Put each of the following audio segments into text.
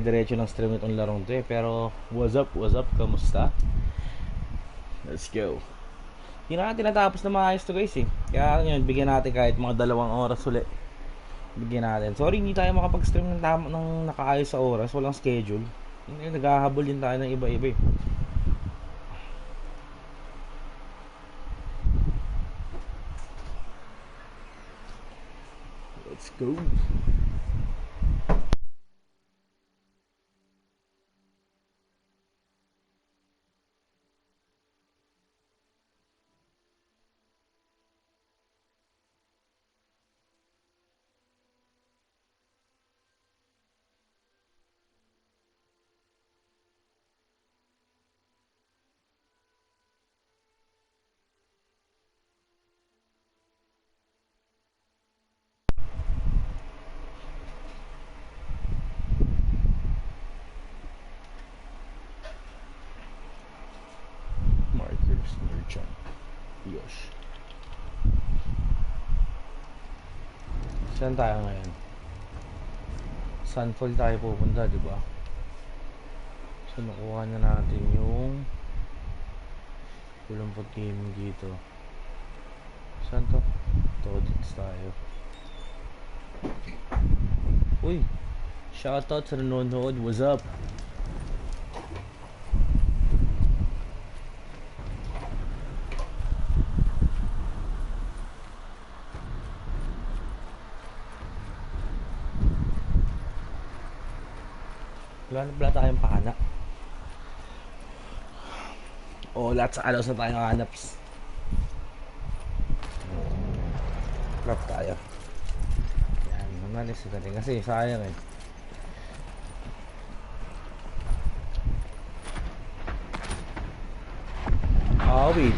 dire-diretso ng stream itong larong to eh. Pero what's up, kamusta? Let's go. Hindi na natin natapos na maayos to guys eh. Kaya yun, bigyan natin kahit mga 2 oras ulit. Bigyan natin. Sorry hindi tayo makapag-stream ng nakaayos sa oras. Walang schedule. Naghahabol din tayo ng iba-iba eh. Let's go. Markers merchant. Yosh. Saan tayo ngayon? Sunfall tayo pupunta, di ba? So nakuha na natin yung pulampot gaming dito. Saan to? Ito, dito tayo. Uy! Shoutout sa nanonood. What's up? Wala tayong pahana. O, lahat sa alaws na tayong hanaps. Crap tayo. Yan, manalis natin kasi sayang eh. Wait.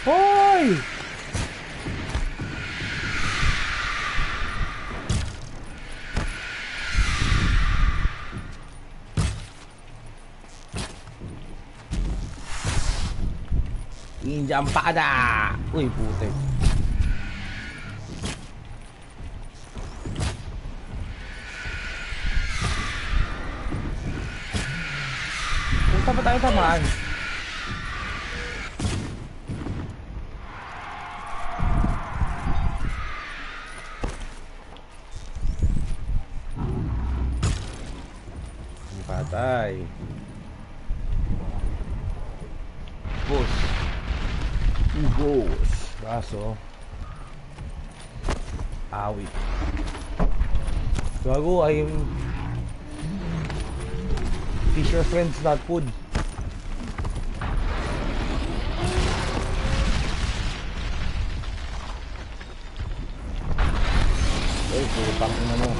Hoy! Injampada! Uy, putik. Punta pa tayo tamaan. Patay. Boss. Boss. Kaso awit. Gago, I'm fish your friends, not food. Ay, putang ina mo.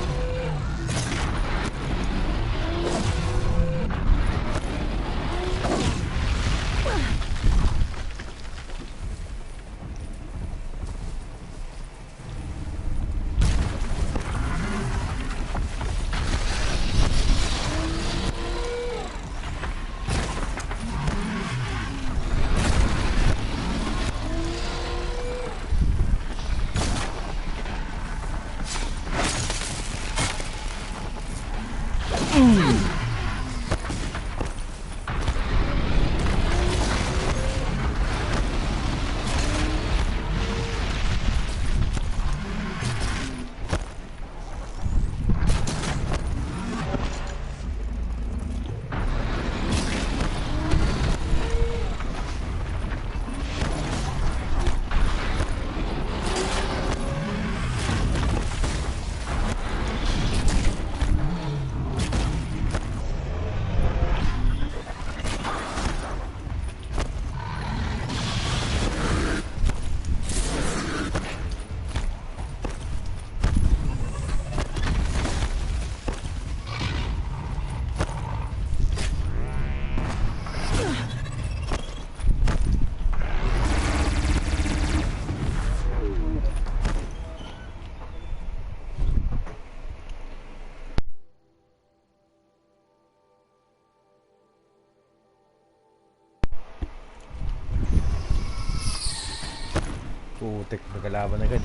Putik, nagkalaban agad.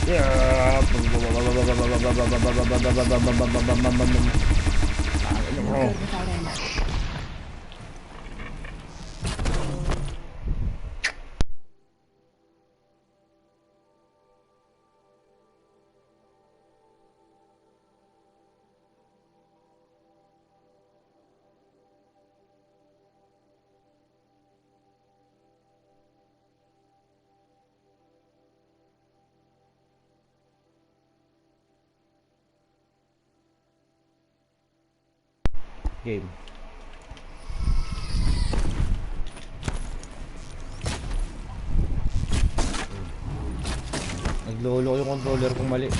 Yeah. Game. Naglolo yung controller kung mali.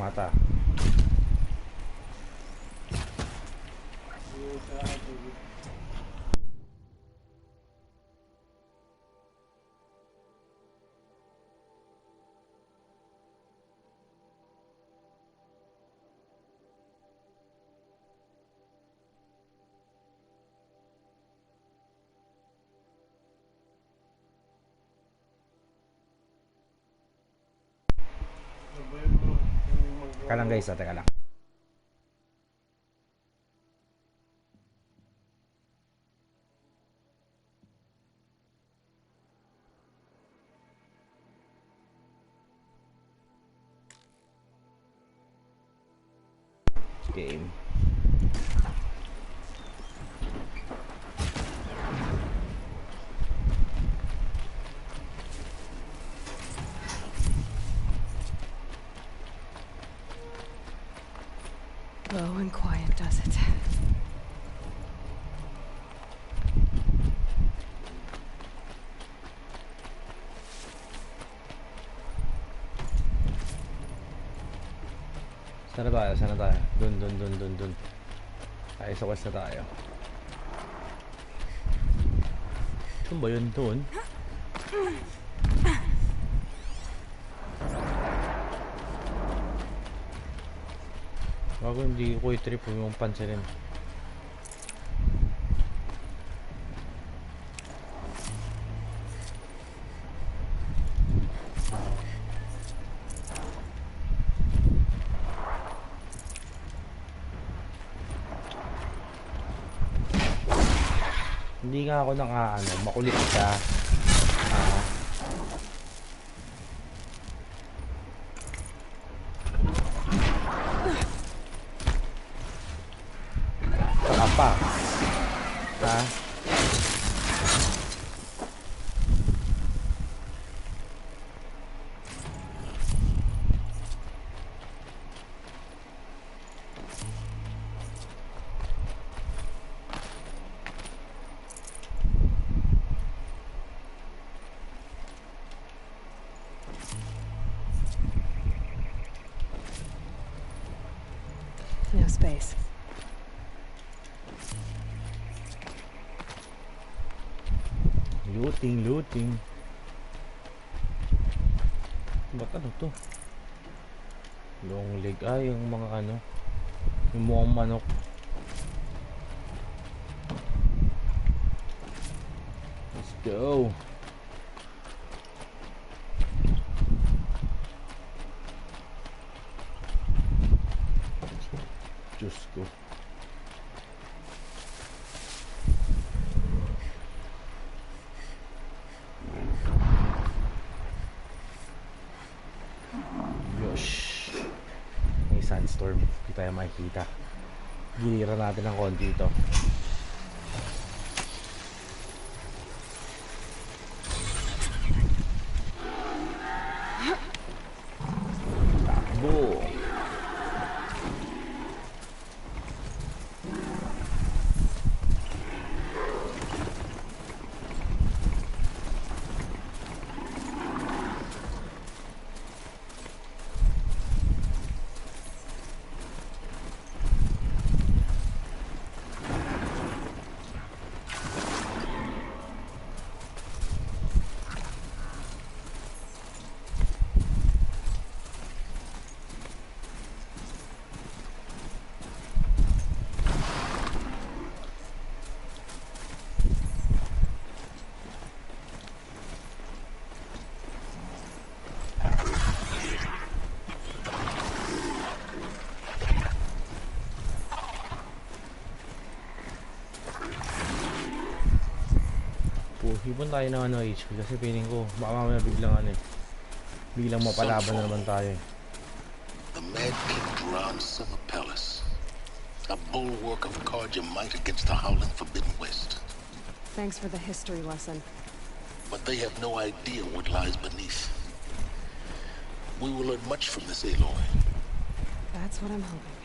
Mata. Teka lang guys, teka lang. Game. Low and quiet does it. Sana tayo, sana tayo. Dun. Tayo sa quest na tayo. Saan ba yun dun? Bago hindi ko i-trip yung pansinin. Hindi nga ako makulit siya. Apa? Ha? No space. Looting. Ba't ano to? Long leg. Yung mga yung mukhang manok. Let's go. Diyos ko. Sandstorm, hindi tayo makikita. Giliran natin ng konti ito. Takbo. Ipon tayo ng ano HP kasi feeling ko baka mamaya biglang ano eh. Biglang mapalaban na naman tayo eh. The Mad King around Summer Palace. A bulwark of Carja might against the howling Forbidden West. Thanks for the history lesson. But they have no idea what lies beneath. We will learn much from this Aloy. That's what I'm hoping.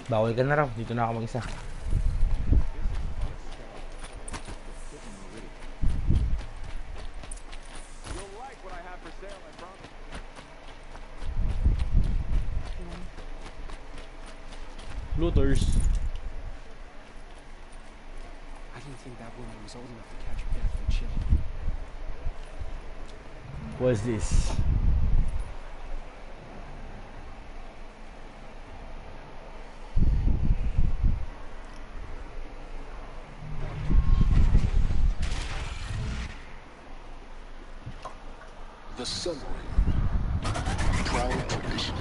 Bawal ka na raw, dito na ako mag-isa. Looters. I didn't think that woman was old enough to catch her death from chill. What is this? The Sun Ring. Proud tradition.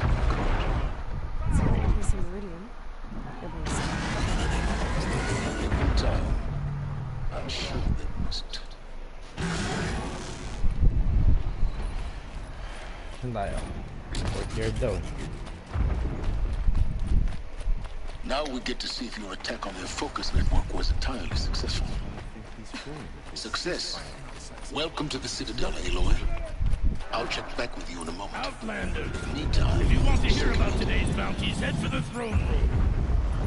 It's a piece of meridian. In time, I'm sure they must. Saan tayo? Courtyard daw. Now we get to see if your attack on their focus network was entirely successful. Success. Welcome to the Citadel, Aloy. I'll check back with you in a moment. Outlander, Meantime, if you want to hear about today's bounties, head for the throne room.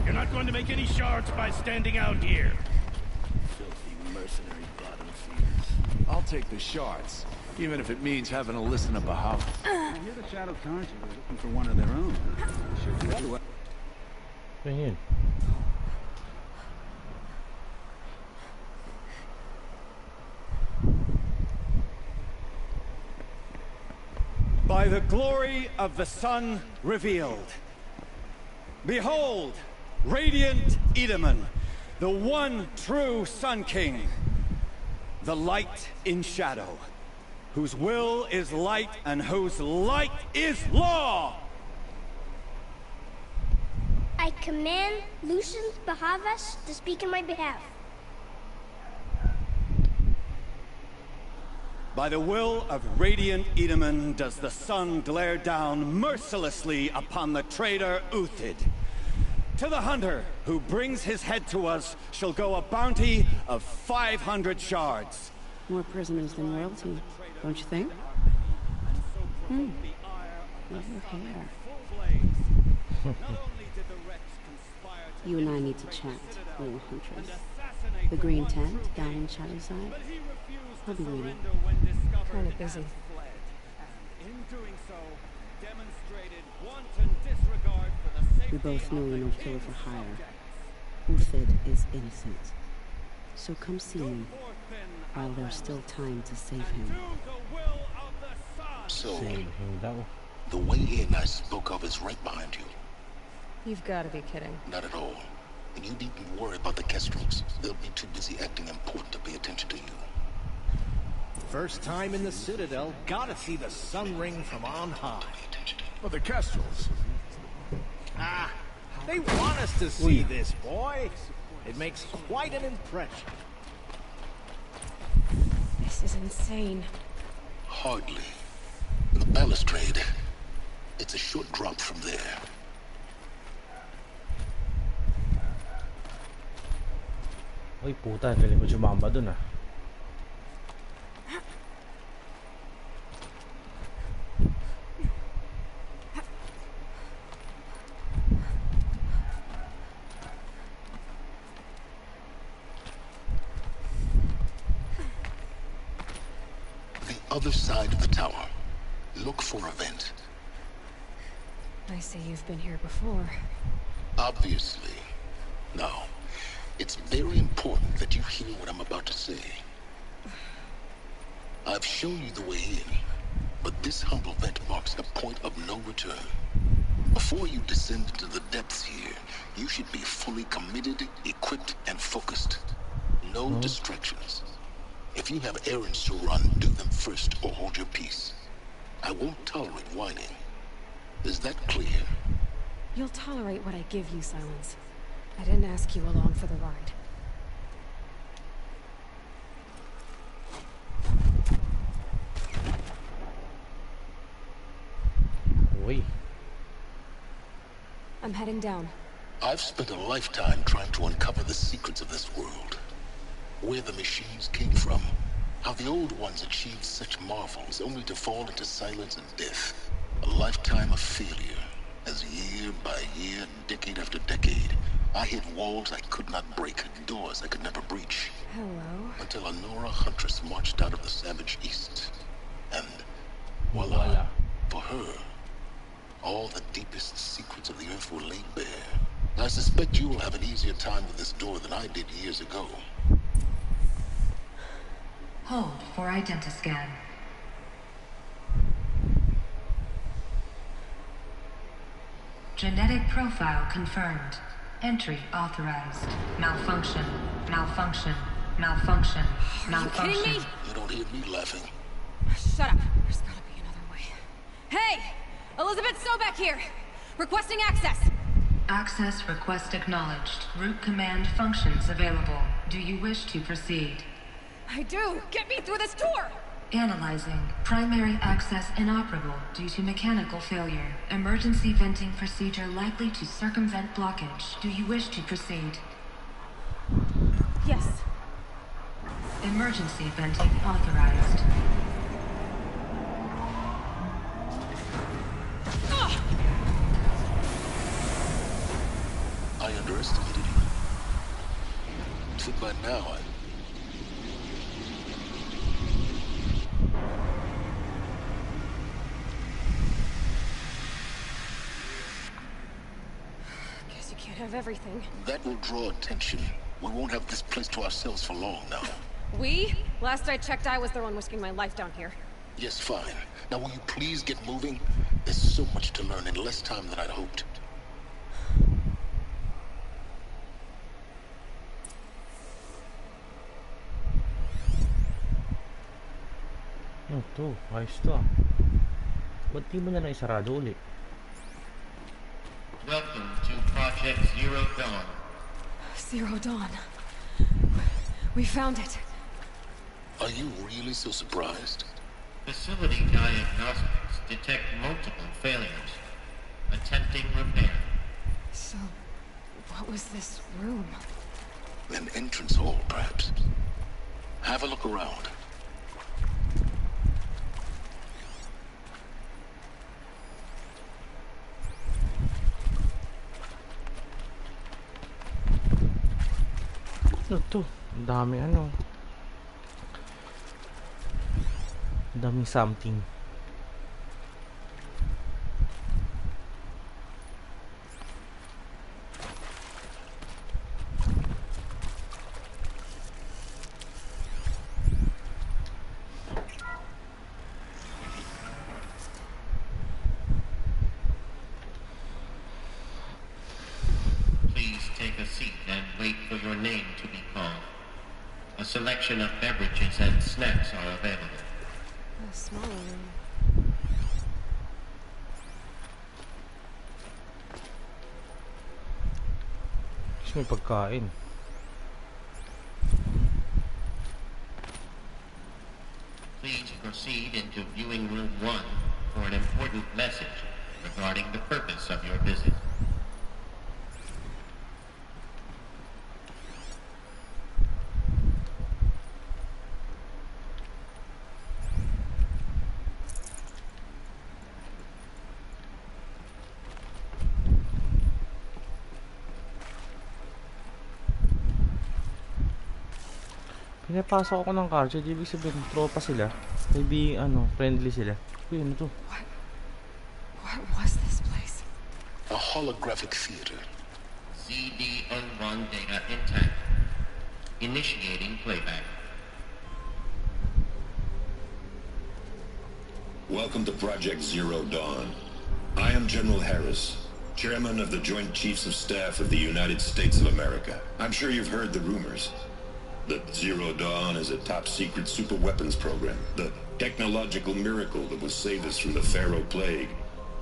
You're not going to make any shards by standing out here. Filthy mercenary bottom feeders. I'll take the shards, even if it means having to listen to Bahamut. I hear the Shadow Carja are looking for one of their own. Ano yun? By the glory of the sun revealed. Behold, radiant Edaman, the one true Sun King, the light in shadow, whose will is light and whose light is law! I command Lucius Bahavas to speak in my behalf. By the will of radiant Edaman does the sun glare down mercilessly upon the traitor Uthid. To the hunter who brings his head to us shall go a bounty of 500 shards. More prisoners than royalty, don't you think? Love your hair. You and I need to chat, little huntress. The green tent down in Shadowside. I'll be waiting. Kind of busy. We both know you're no killer for hire. Uthid is innocent. So come see me, while there's still time to save him. So, Save him daw. the way in I spoke of is right behind you. You've got to be kidding. Not at all. And you needn't worry about the Kestrels. They'll be too busy acting important to pay attention to you. First time in the Citadel, gotta see the sun ring from on high. Well, the Kestrels. Ah, they want us to see this, boy. It makes quite an impression. This is insane. Hardly. The balustrade. It's a short drop from there. Uy, puta, galing ko sumamba dun ah. The other side of the tower. Look for a vent. I see you've been here before. Obviously. Now, it's very important that you hear what I'm about to say. I've shown you the way in, but this humble vent marks a point of no return. Before you descend into the depths here, you should be fully committed, equipped, and focused. No distractions. If you have errands to run, do them first or hold your peace. I won't tolerate whining. Is that clear? You'll tolerate what I give you, Silence. I didn't ask you along for the ride. Oi. I'm heading down. I've spent a lifetime trying to uncover the secrets of this world. Where the machines came from. How the old ones achieved such marvels only to fall into silence and death. A lifetime of failure. As year by year, decade after decade, I hit walls I could not break, doors I could never breach. Hello. Until a Nora huntress marched out of the savage east. And voila. For her, all the deepest secrets of the earth were laid bare. I suspect you will have an easier time with this door than I did years ago. Hold for identiscan. Genetic profile confirmed. Entry authorized. Malfunction. Malfunction. Malfunction. Malfunction. Are you kidding me? You don't hear me laughing. Shut up. There's gotta be another way. Hey! Elizabeth Sobek here! Requesting access! Access request acknowledged. Root command functions available. Do you wish to proceed? I do! Get me through this door! Analyzing. Primary access inoperable due to mechanical failure. Emergency venting procedure likely to circumvent blockage. Do you wish to proceed? Yes. Emergency venting authorized. I underestimated you. Think by now Guess you can't have everything. that will draw attention. We won't have this place to ourselves for long now. We? Last I checked, I was the one risking my life down here. Yes, fine. Now will you please get moving? There's so much to learn in less time than I'd hoped. Ano to? Ayos to ah. Ba't di mo na naisarado ulit? Welcome to Project Zero Dawn. Zero Dawn. We found it. Are you really so surprised? Facility diagnostics detect multiple failures. Attempting repair. So, what was this room? An entrance hall, perhaps. Have a look around. Ano to? Ang dami ano. Ang daming something. Please take a seat and wait for your name to be called. A selection of beverages and snacks are available. A smaller room. Gusto may pagkain. Please proceed into viewing room 1 for an important message regarding the purpose of your visit. Pinapasok ako ng card, ibig sabihin tropa sila. Maybe friendly sila. Uy, ano to? What was this place? A holographic theater. CD01 data intact. Initiating playback. Welcome to Project Zero Dawn. I am General Harris, Chairman of the Joint Chiefs of Staff of the United States of America. I'm sure you've heard the rumors. that Zero Dawn is a top-secret super weapons program, the technological miracle that will save us from the Pharaoh Plague,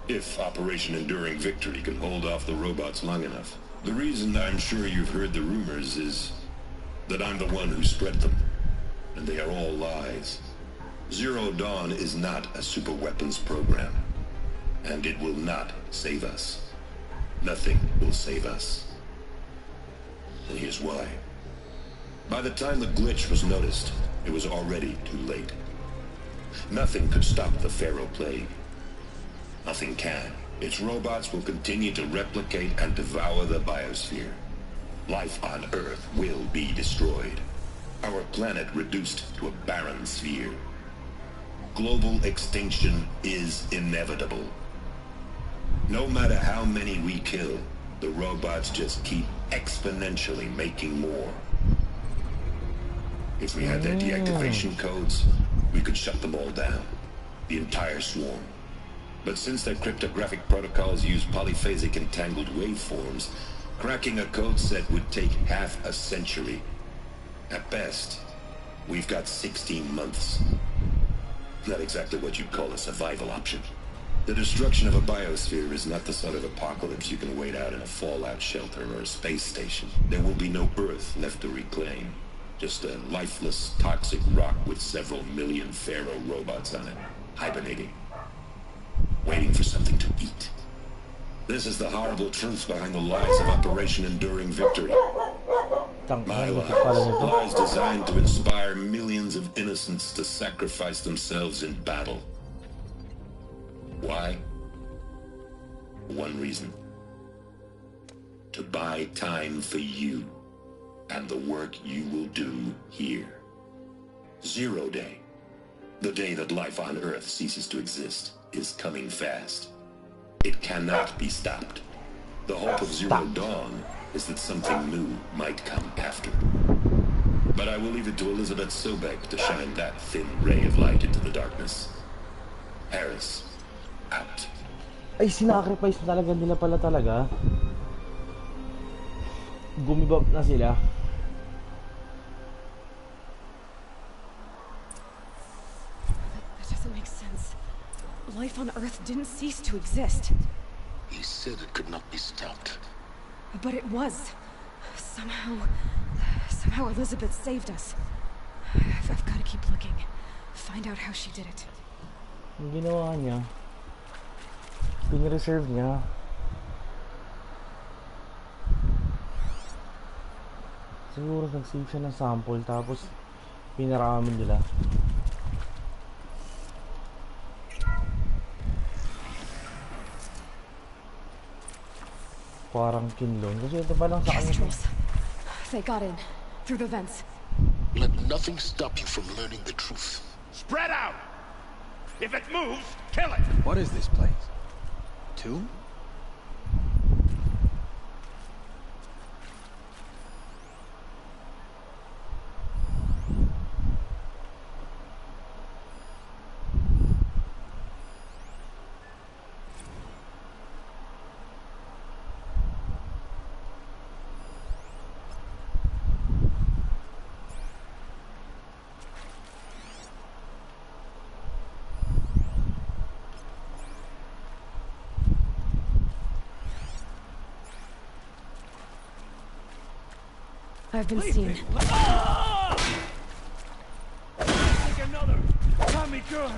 if Operation Enduring Victory can hold off the robots long enough. The reason I'm sure you've heard the rumors is that I'm the one who spread them, and they are all lies. Zero Dawn is not a super weapons program, and it will not save us. Nothing will save us. And here's why. By the time the glitch was noticed, it was already too late. Nothing could stop the Pharaoh Plague. Nothing can. Its robots will continue to replicate and devour the biosphere. Life on Earth will be destroyed. Our planet reduced to a barren sphere. Global extinction is inevitable. No matter how many we kill, the robots just keep exponentially making more. If we had their deactivation codes, we could shut them all down. The entire swarm. But since their cryptographic protocols use polyphasic entangled waveforms, cracking a code set would take half a century. At best, we've got 16 months. Not exactly what you'd call a survival option. The destruction of a biosphere is not the sort of apocalypse you can wait out in a fallout shelter or a space station. There will be no Earth left to reclaim. Just a lifeless, toxic rock with several million Pharaoh robots on it, hibernating, waiting for something to eat. This is the horrible truth behind the lies of Operation Enduring Victory. My lies designed to inspire millions of innocents to sacrifice themselves in battle. Why? One reason. To buy time for you and the work you will do here. Zero Day, the day that life on Earth ceases to exist, is coming fast. It cannot be stopped. The hope of Zero Dawn is that something new might come after. But I will leave it to Elizabeth Sobek to shine that thin ray of light into the darkness. Harris, out. Ay, sinacrifice na talaga nila pala talaga. Gumibap na sila. That doesn't make sense. Life on Earth didn't cease to exist. He said it could not be stopped. But it was. Somehow Elizabeth saved us. I've got to keep looking. Find out how she did it. Ang ginawa niya, pinireserve niya. Siguro nag-save siya ng sample tapos pinaramin nila. Parang kinlon. Kasi ito pa lang sa kanya. They got in. Through the vents. Let nothing stop you from learning the truth. Spread out! If it moves, kill it! What is this place? Tomb? I've been seen. Take another! Tommy Gun!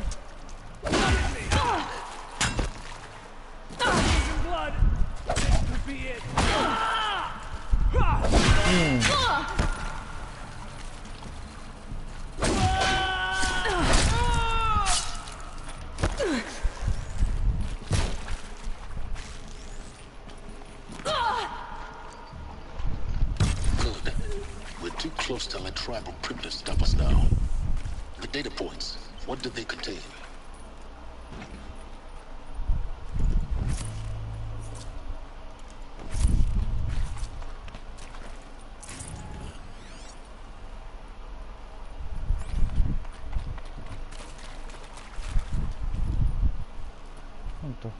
Losing blood! This could be it! Close to our tribal crypt to stop us now. The data points, what did they contain? Ano to?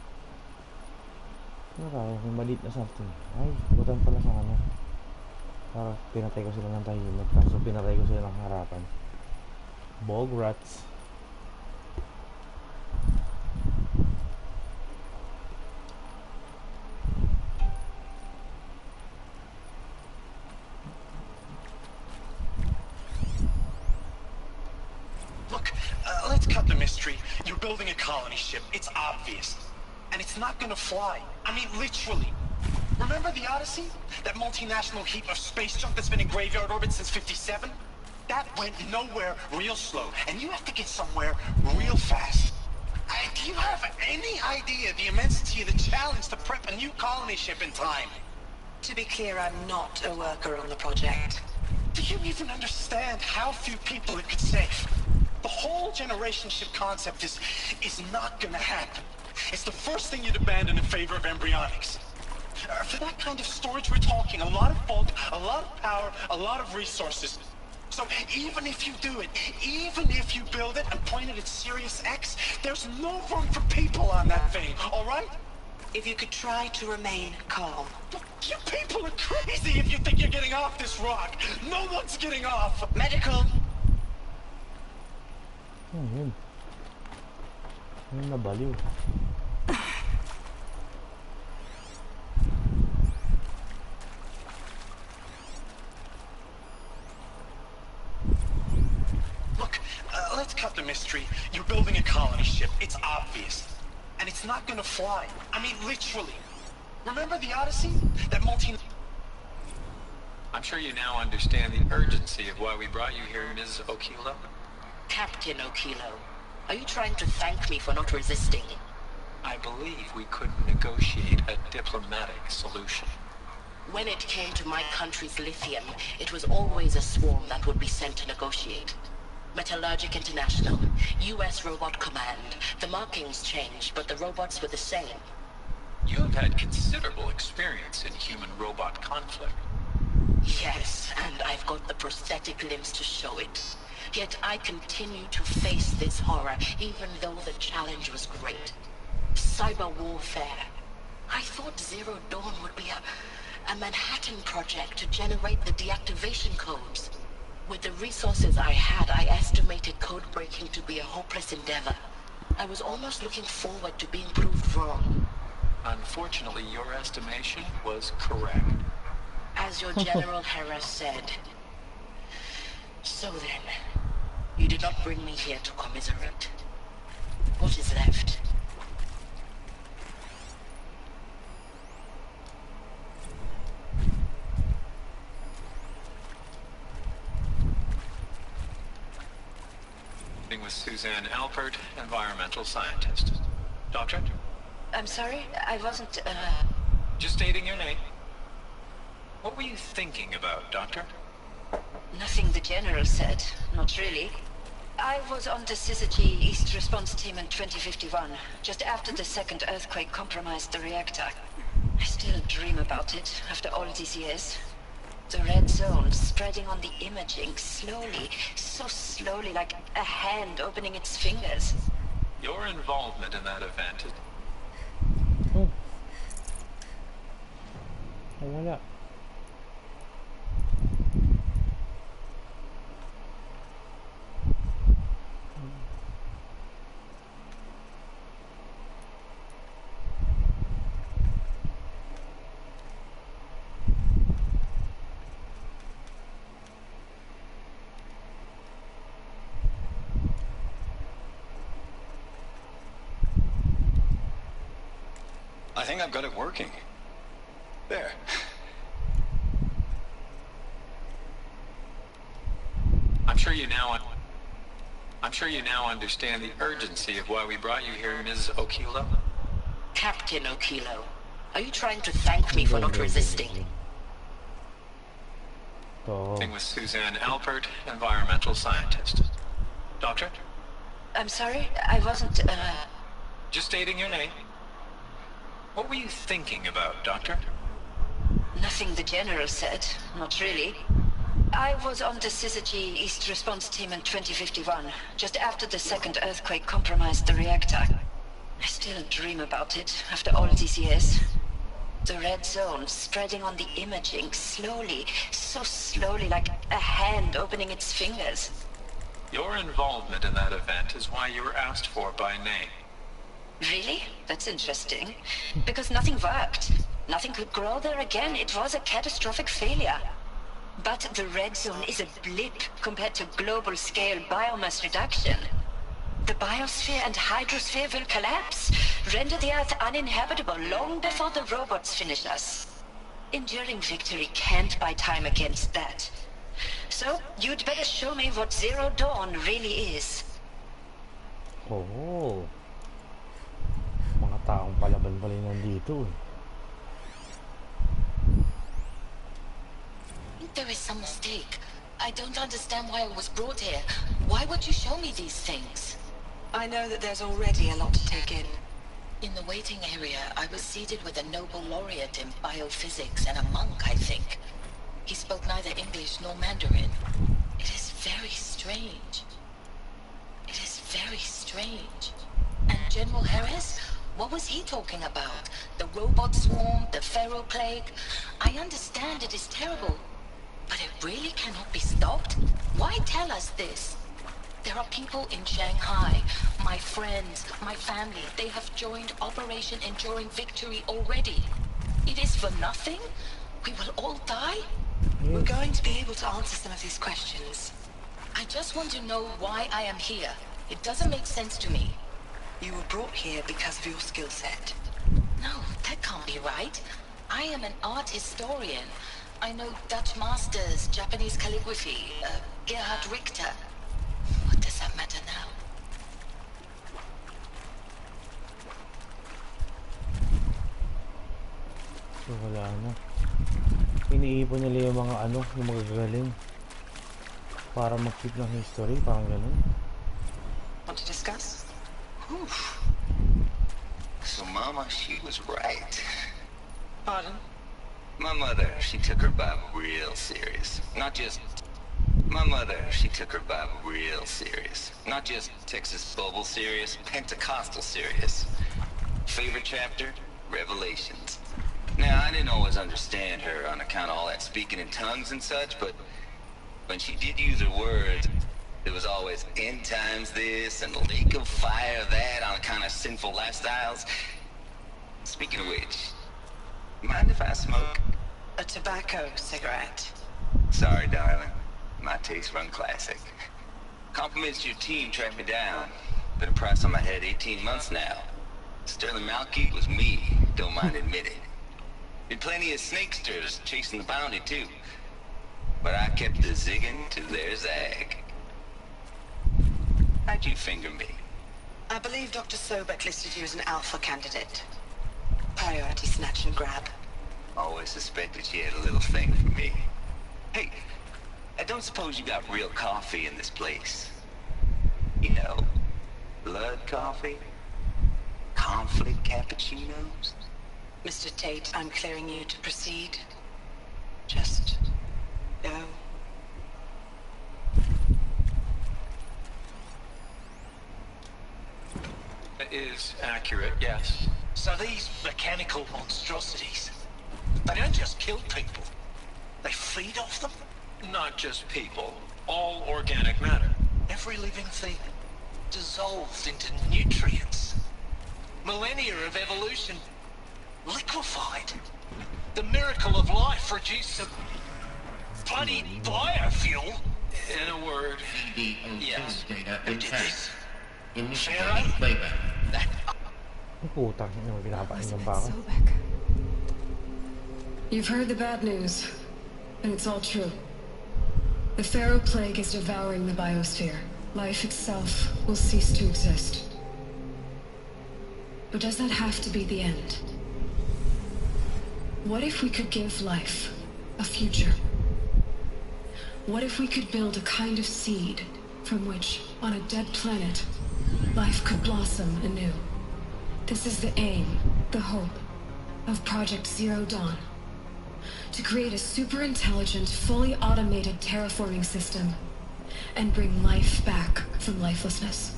Ano kaya? May maliit na something. Ay, butan pala sa ano. Para pinatay ko sila ng tahimik, kaso pinatay ko sila ng harapan. Bog rats. Look, let's cut the mystery. You're building a colony ship. It's obvious. And it's not gonna fly. I mean, literally. Remember the Odyssey? That multinational heap of space junk that's been in graveyard orbit since '57? That went nowhere real slow. And you have to get somewhere real fast. Do you have any idea the immensity of the challenge to prep a new colony ship in time? To be clear, I'm not a worker on the project. Do you even understand how few people it could save? The whole generation ship concept is not gonna happen. It's the first thing you'd abandon in favor of embryonics. For that kind of storage, we're talking a lot of bulk, a lot of power, a lot of resources. So even if you do it, even if you build it and point it at Sirius X, there's no room for people on that thing, all right? If you could try to remain calm. You people are crazy if you think you're getting off this rock. No one's getting off. Medical. Yun. Yun nabaliw. Look, let's cut the mystery. You're building a colony ship. It's obvious. And it's not gonna fly. I mean, literally. Remember the Odyssey? That I'm sure you now understand the urgency of why we brought you here, Ms. Okilo. Captain Okilo, are you trying to thank me for not resisting? I believe we could negotiate a diplomatic solution. When it came to my country's lithium, it was always a swarm that would be sent to negotiate. Metallurgic International, U.S. Robot Command. The markings changed, but the robots were the same. You have had considerable experience in human-robot conflict. Yes, and I've got the prosthetic limbs to show it. Yet I continue to face this horror, even though the challenge was great. Cyber warfare. I thought Zero Dawn would be a Manhattan project to generate the deactivation codes. With the resources I had, I estimated code breaking to be a hopeless endeavor. I was almost looking forward to being proved wrong. Unfortunately, your estimation was correct. As your General Hera said. So then, you did not bring me here to commiserate. What is left? With Suzanne Alpert, environmental scientist. Doctor? I'm sorry, I wasn't, Just stating your name. What were you thinking about, Doctor? Nothing the General said. Not really. I was on the Syzygy East Response Team in 2051, just after the second earthquake compromised the reactor. I still dream about it, after all these years. The red zone spreading on the imaging, slowly, so slowly, like a hand opening its fingers. Your involvement in that event is... Wala. I think I've got it working. There. I'm sure you now understand the urgency of why we brought you here, Ms. Okilo. Captain Okilo, are you trying to thank me for not resisting? With Suzanne Alpert, environmental scientist. Doctor? I'm sorry, I wasn't, Just stating your name. What were you thinking about, Doctor? Nothing the General said. Not really. I was on the Syzygy East Response Team in 2051, just after the second earthquake compromised the reactor. I still dream about it, after all these years. The red zone spreading on the imaging slowly, so slowly, like a hand opening its fingers. Your involvement in that event is why you were asked for by name. Really? That's interesting. Because nothing worked. Nothing could grow there again. It was a catastrophic failure. But the red zone is a blip compared to global-scale biomass reduction. The biosphere and hydrosphere will collapse, render the Earth uninhabitable long before the robots finish us. Enduring victory can't buy time against that. So, you'd better show me what Zero Dawn really is. Oh. Mga taong palaban pala nandito. There is some mistake. I don't understand why I was brought here. Why would you show me these things? I know that there's already a lot to take in. In the waiting area, I was seated with a Nobel laureate in biophysics and a monk, I think. He spoke neither English nor Mandarin. It is very strange. It is very strange. And General Harris? What was he talking about? The robot swarm, the Pharaoh plague? I understand it is terrible. But it really cannot be stopped? Why tell us this? There are people in Shanghai, my friends, my family. They have joined Operation Enduring Victory already. It is for nothing? We will all die? We're going to be able to answer some of these questions. I just want to know why I am here. It doesn't make sense to me. You were brought here because of your skill set. No, that can't be right. I am an art historian. I know Dutch masters, Japanese calligraphy, Gerhard Richter. What does that matter now? So wala na. Iniipon nila yung mga yung mga gagaling para mag-keep ng history, parang ganun. Want to discuss? Oof. So Mama, she was right. Pardon? My mother, she took her Bible real serious. My mother, she took her Bible real serious. Not just Texas Bible serious, Pentecostal serious. Favorite chapter? Revelations. Now, I didn't always understand her on account of all that speaking in tongues and such, but when she did use her words, it was always end times this and lake of fire that on account of sinful lifestyles. Speaking of which, mind if I smoke? A tobacco cigarette. Sorry, darling. My taste run classic. Compliments to your team tracked me down. Been a price on my head 18 months now. Sterling Malkeet was me, don't mind admitting. Been plenty of snakesters chasing the bounty too. But I kept the zigging to their zag. How'd you finger me? I believe Dr. Sobek listed you as an alpha candidate. Priority snatch and grab. Always suspected she had a little thing for me. Hey, I don't suppose you got real coffee in this place. You know, blood coffee? Conflict cappuccinos? Mr. Tate, I'm clearing you to proceed. Just go. That is accurate, yes. So these mechanical monstrosities, they don't just kill people. They feed off them? Not just people. All organic matter. Every living thing dissolved into nutrients. Millennia of evolution liquefied. The miracle of life reduced to bloody biofuel. In a word, yes. Who did this? Pharaoh? Playback. Putang ina, binabain yung baka. You've heard the bad news, and it's all true. The Pharaoh plague is devouring the biosphere. Life itself will cease to exist. But does that have to be the end? What if we could give life a future? What if we could build a kind of seed from which, on a dead planet, life could blossom anew? This is the aim, the hope, of Project Zero Dawn. To create a super-intelligent, fully automated terraforming system and bring life back from lifelessness.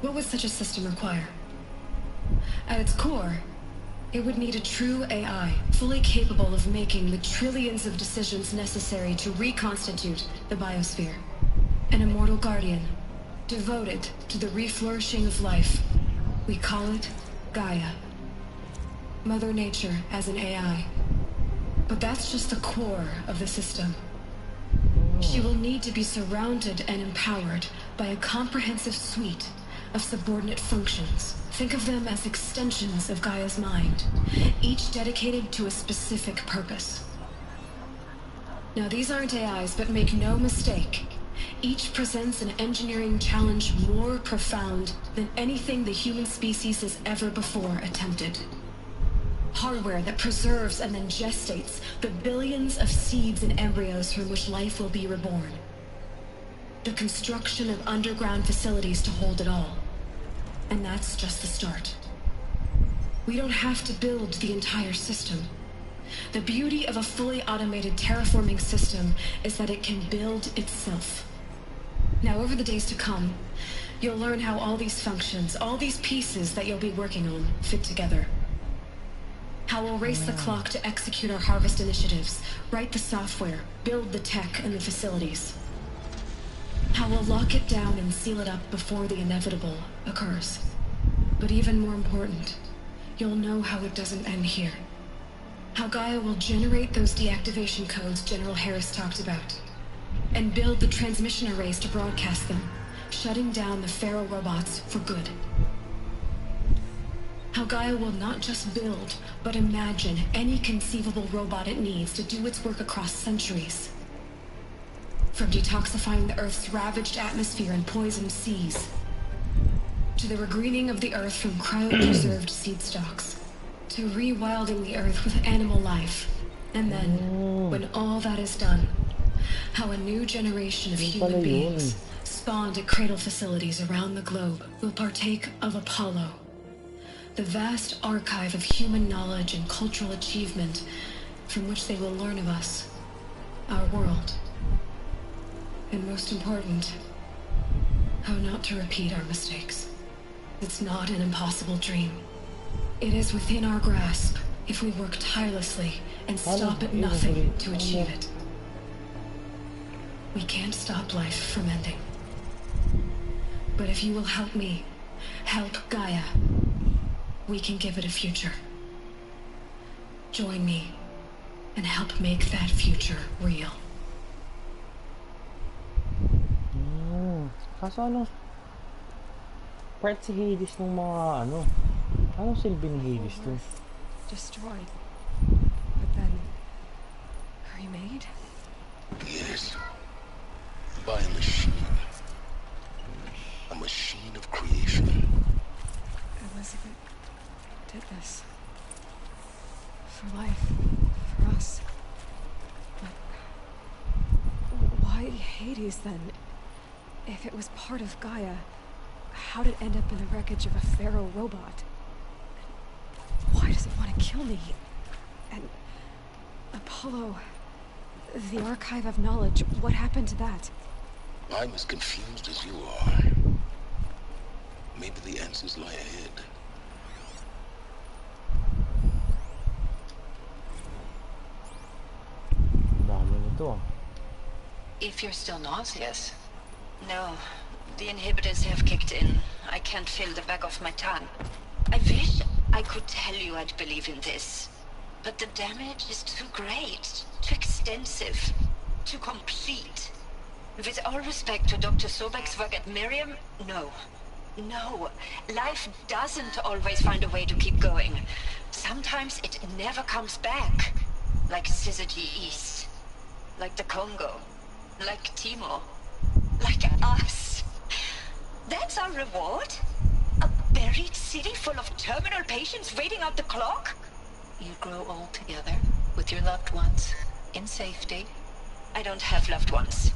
What would such a system require? At its core, It would need a true AI, fully capable of making the trillions of decisions necessary to reconstitute the biosphere. An immortal guardian, devoted to the reflourishing of life. We call it Gaia. Mother Nature as an AI. But that's just the core of the system. She will need to be surrounded and empowered by a comprehensive suite of subordinate functions. Think of them as extensions of Gaia's mind, each dedicated to a specific purpose. Now, these aren't AIs, but make no mistake, each presents an engineering challenge more profound than anything the human species has ever before attempted. Hardware that preserves and then gestates the billions of seeds and embryos from which life will be reborn. The construction of underground facilities to hold it all. And that's just the start. We don't have to build the entire system. The beauty of a fully automated terraforming system is that it can build itself. Now, over the days to come, you'll learn how all these functions, all these pieces that you'll be working on, fit together. How we'll race the clock to execute our harvest initiatives, write the software, build the tech and the facilities. How we'll lock it down and seal it up before the inevitable occurs. But even more important, you'll know how it doesn't end here. How Gaia will generate those deactivation codes General Harris talked about, and build the transmission arrays to broadcast them, shutting down the Pharaoh robots for good. How Gaia will not just build, but imagine any conceivable robot it needs to do its work across centuries. From detoxifying the Earth's ravaged atmosphere and poisoned seas, to the regreening of the Earth from cryopreserved seed stocks, to rewilding the Earth with animal life. And then, when all that is done, how a new generation of human beings, spawned at cradle facilities around the globe, will partake of Apollo, the vast archive of human knowledge and cultural achievement from which they will learn of us, our world. And most important, how not to repeat our mistakes. It's not an impossible dream. It is within our grasp if we work tirelessly and stop at nothing to achieve it. We can't stop life from ending. But if you will help me, help Gaia, we can give it a future. Join me and help make that future real. Kaso anong part si Hades ng mga anong silbi ni Hades to? Destroyed. But then remade? Yes. By a machine. A machine of creation. Elizabeth did this. For life. For us. But why Hades then? If it was part of Gaia, how did it end up in the wreckage of a Pharaoh robot? And why does it want to kill me? And Apollo, the archive of knowledge, what happened to that? I'm as confused as you are. Maybe the answers lie ahead. If you're still nauseous. No, the inhibitors have kicked in. I can't feel the back of my tongue. I wish I could tell you I'd believe in this. But the damage is too great, too extensive, too complete. With all respect to Dr. Sobek's work at Miriam, no. No, life doesn't always find a way to keep going. Sometimes it never comes back. Like Syzygy East. Like the Congo. Like Timor. Like us. That's our reward? A buried city full of terminal patients waiting out the clock? You grow old together, with your loved ones, in safety. I don't have loved ones.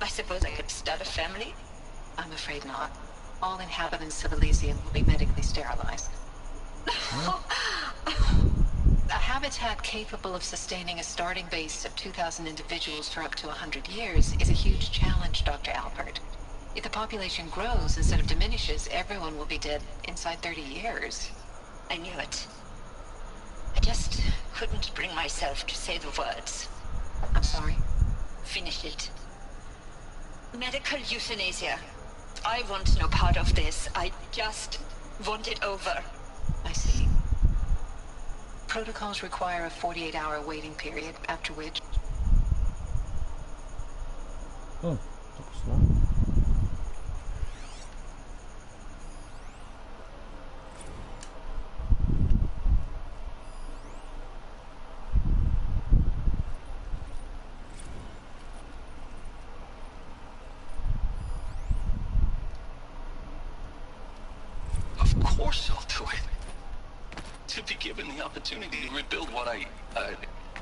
I suppose I could start a family? I'm afraid not. All inhabitants of Elysium will be medically sterilized. A habitat capable of sustaining a starting base of 2,000 individuals for up to 100 years is a huge challenge, Dr. Alpert. If the population grows instead of diminishes, everyone will be dead inside 30 years. I knew it. couldn't bring myself to say the words. I'm sorry. Finish it. Medical euthanasia. I want no part of this. I just want it over. I see. Protocols require a 48-hour waiting period, after which... Tapos na. Of course I'll do it. To be given the opportunity to rebuild what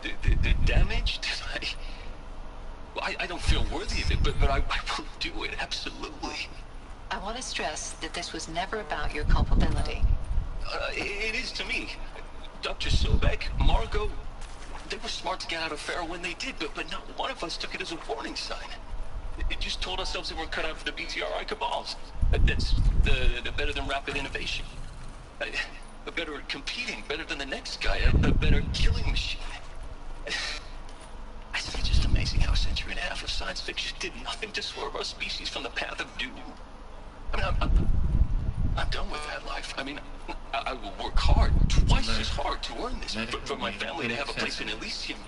the damage that I don't feel worthy of it, but I will do it, absolutely. I want to stress that this was never about your culpability. It is to me. Dr. Sobek, Margot, they were smart to get out of Pharaoh when they did, but not one of us took it as a warning sign. It just told ourselves that we're cut out for the BTRI cabals. That's the better than rapid innovation. A better at competing, better than the next guy, a better killing machine. I think it's just amazing how a century and a half of science fiction did nothing to swerve our species from the path of doom. I mean, I'm done with that life. I mean, I will work hard, twice as hard to earn this, for my family to have a place in Elysium.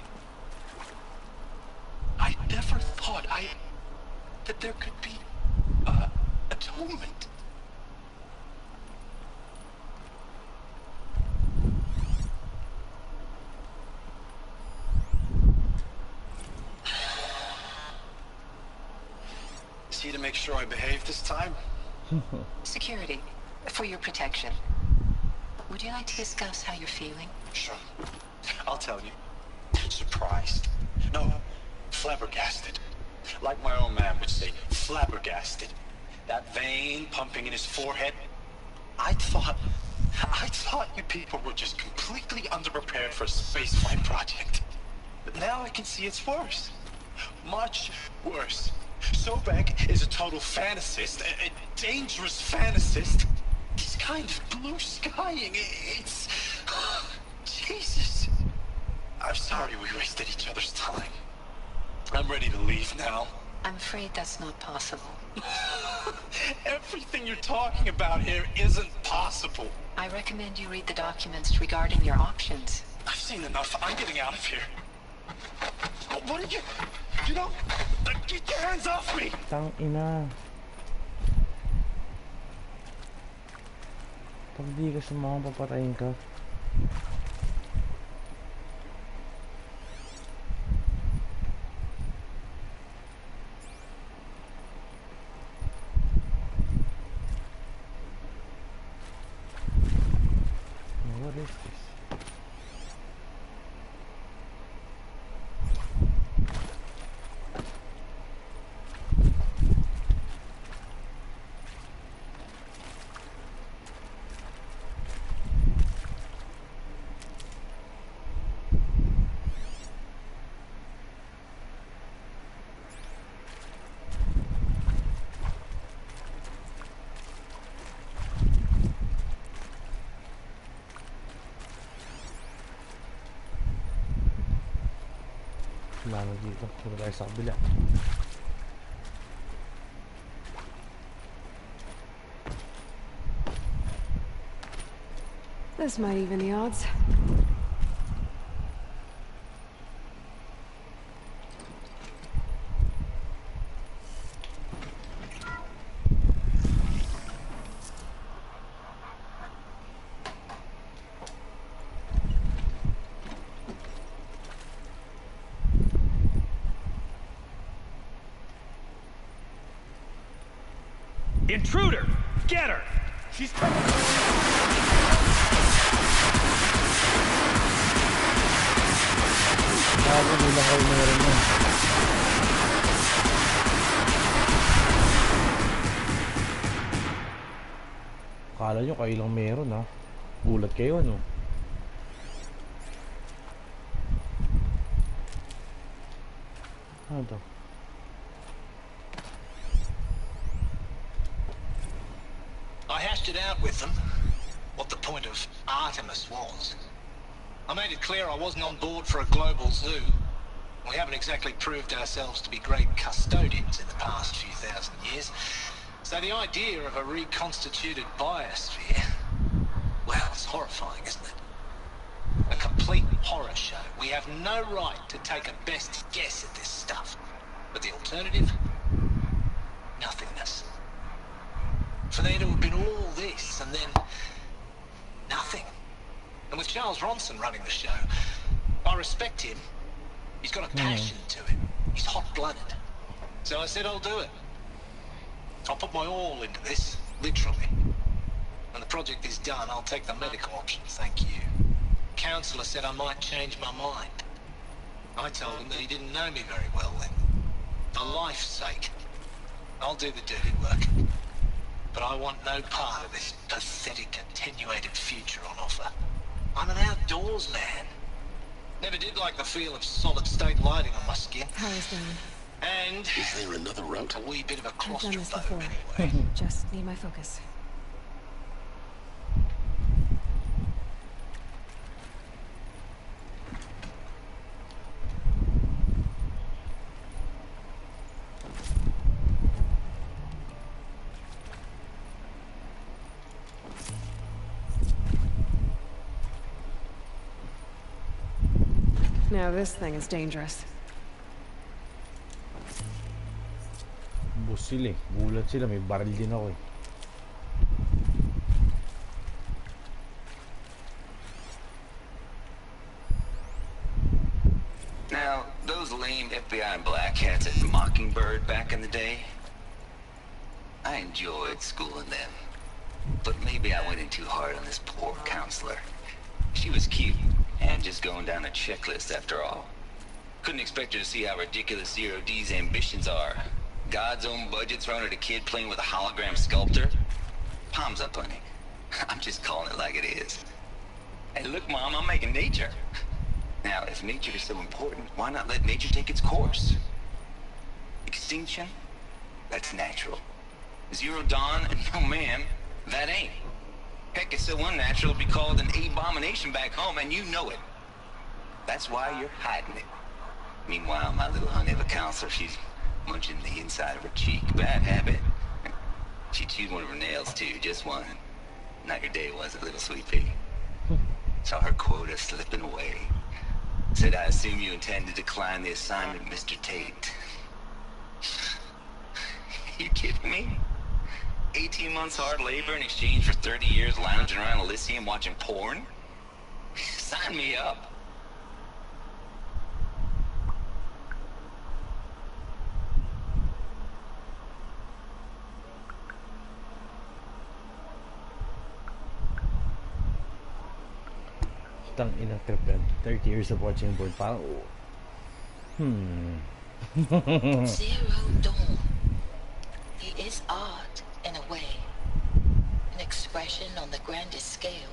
I never thought that there could be atonement. See to make sure I behave this time? Security, for your protection. Would you like to discuss how you're feeling? Sure. I'll tell you. Surprised. No, flabbergasted. Like my own man would say, flabbergasted. That vein pumping in his forehead. I thought you people were just completely underprepared for a spaceflight project. But now I can see it's worse. Much worse. Sobek is a total fantasist, a dangerous fantasist. He's kind of blue skying. It's... Jesus. I'm sorry we wasted each other's time. I'm ready to leave now. I'm afraid that's not possible. Everything you're talking about here isn't possible. I recommend you read the documents regarding your options. I've seen enough. I'm getting out of here. What did you... You know... Get your hands off me! Tang ina. Pag di ka sumama, papatayin ka. What is this? Lalo dito, punta tayo sa kabila. This might even the odds. Intruder! Get her! She's coming! Akala nyo kayo lang meron ha. Gulat kayo ano. Ano to? I hashed it out with them. What the point of Artemis was. I made it clear I wasn't on board for a global zoo. We haven't exactly proved ourselves to be great custodians in the past few thousand years. So the idea of a reconstituted biosphere, well, it's horrifying, isn't it? A complete horror show. We have no right to take a best guess at this stuff. But the alternative? Nothingness. For there to have been all this and then nothing. And with Charles Ronson running the show, I respect him. He's got a passion to him. He's hot-blooded. So I said I'll do it. I'll put my all into this, literally. When the project is done, I'll take the medical option, thank you. Counselor said I might change my mind. I told him that he didn't know me very well then. For life's sake, I'll do the dirty work. But I want no part of this pathetic attenuated future on offer. I'm an outdoors man. Never did like the feel of solid state lighting on my skin. Power's down. And is there another route? A wee bit of a I've done this claustrophobe before. anyway. Just need my focus. Now this thing is dangerous. Bus sila eh. Gulat sila. May baril din ako eh. Now, those lame FBI black hats at Mockingbird back in the day, I enjoyed schooling them. But maybe I went in too hard on this poor counselor. She was cute, and just going down a checklist after all. Couldn't expect her to see how ridiculous Zero D's ambitions are. God's own budget thrown at a kid playing with a hologram sculptor? Palms up, honey. I'm just calling it like it is. Hey, look, Mom, I'm making nature. Now, if nature is so important, why not let nature take its course? Extinction? That's natural. Zero dawn? No, ma'am, that ain't. Heck, it's so unnatural to be called an abomination back home, and you know it. That's why you're hiding it. Meanwhile, my little honey of a counselor, she's munching the inside of her cheek. Bad habit. She chewed one of her nails, too, just one. Not your day, was it, little sweet pea? Saw her quota slipping away. Said, I assume you intend to decline the assignment, Mr. Tate. You kidding me? 18 months hard labor in exchange for 30 years lounging around Elysium watching porn? Sign me up. Tang ina trip yan. 30 years of watching porn. Parang, Zero Dawn. It is art, in a way. An expression on the grandest scale.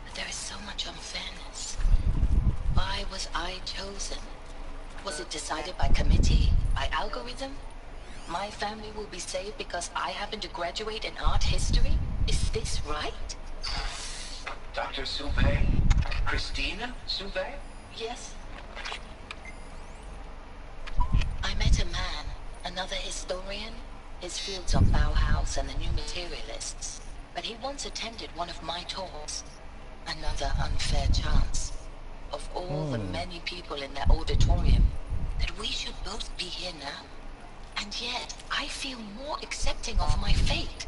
But there is so much unfairness. Why was I chosen? Was it decided by committee? By algorithm? My family will be saved because I happen to graduate in art history? Is this right? Dr. Souvet? Christina Souvet? Yes. I met a man, another historian. His fields are Bauhaus and the New Materialists. But he once attended one of my talks. Another unfair chance. Of all the many people in that auditorium, that we should both be here now. And yet, I feel more accepting of my fate.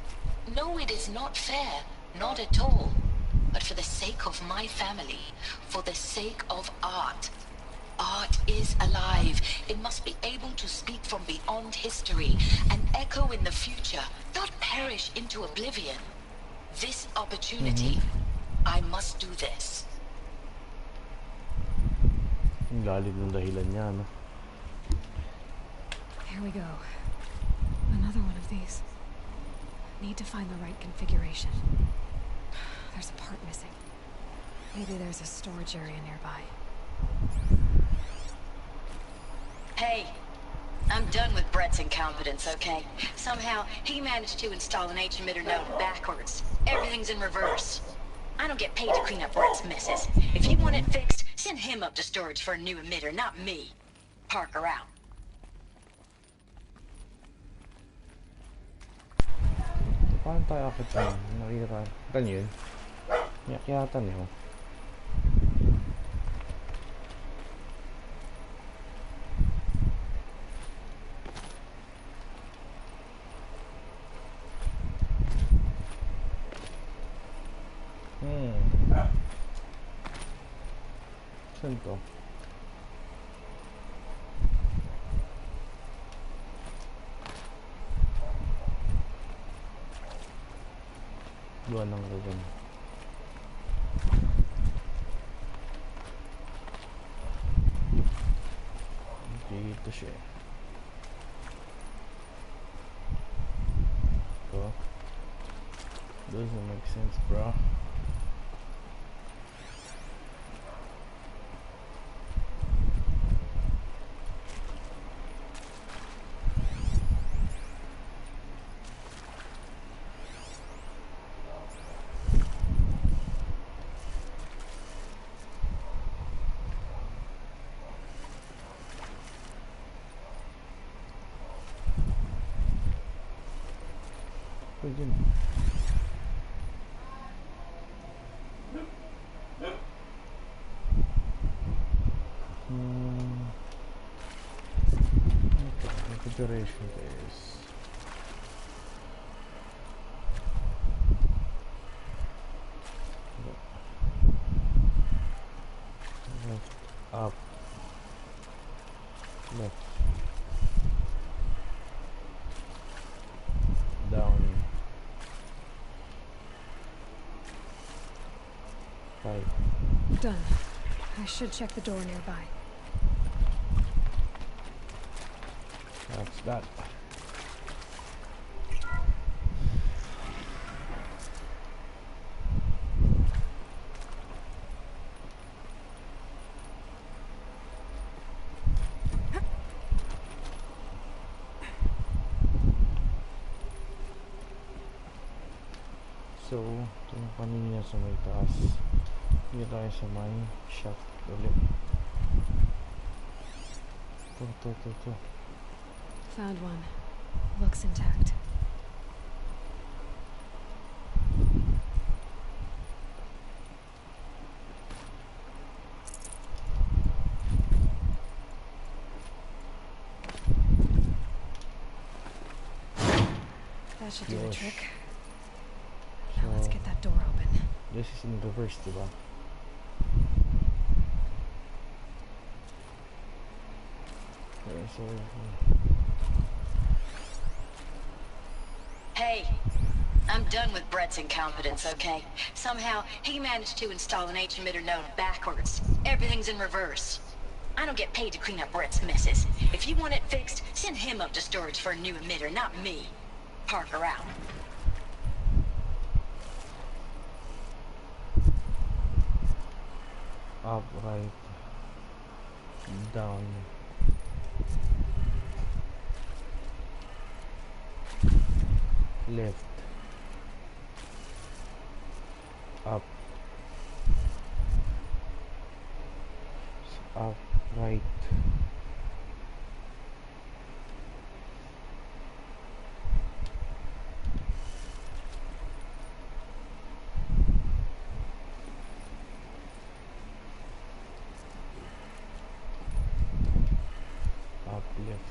No, it is not fair. Not at all. But for the sake of my family, for the sake of art. Art is alive. It must be able to speak from beyond history and echo in the future, not perish into oblivion. This opportunity, I must do this. Ang lalim ng dahilan niya, no? Here we go. Another one of these. Need to find the right configuration. There's a part missing. Maybe there's a storage area nearby. Hey, I'm done with Brett's incompetence, okay? Somehow, he managed to install an H-emitter node backwards. Everything's in reverse. I don't get paid to clean up Brett's messes. If you want it fixed, send him up to storage for a new emitter, not me. Parker out. Paano tayo akit tayo? Nakita tayo. Tan yun? Yakyatan yun. Saan to? Doon lang ko dyan. Dito siya. Ito. Doesn't make sense, bro. Dyan. Configuration is left, up, left, down. Done. I should check the door nearby. That's that. So, ito yung kanina sa may taas. Hindi tayo sa may shop ulit. Ito. Found one. Looks intact. That should do the trick. Now let's get that door open. This is in reverse, diba? Hey, I'm done with Brett's incompetence, okay? Somehow, he managed to install an H-emitter node backwards. Everything's in reverse. I don't get paid to clean up Brett's messes. If you want it fixed, send him up to storage for a new emitter, not me. Parker out. Up, right, down, left, up, right, left.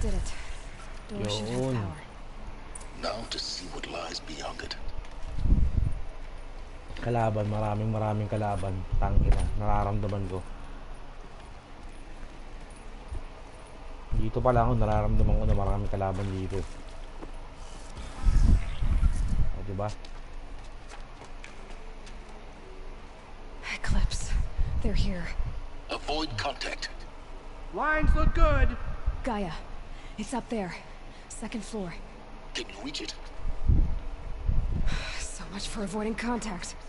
did it. Door should have Yun. power. Now to see what lies beyond it. Kalaban, maraming kalaban. Tangina, nararamdaman ko. Dito pa lang ako, nararamdaman ko na maraming kalaban dito. O, diba? Eclipse. They're here. Avoid contact. Lines look good. Gaia. It's up there. Second floor. Can you reach it? So much for avoiding contact.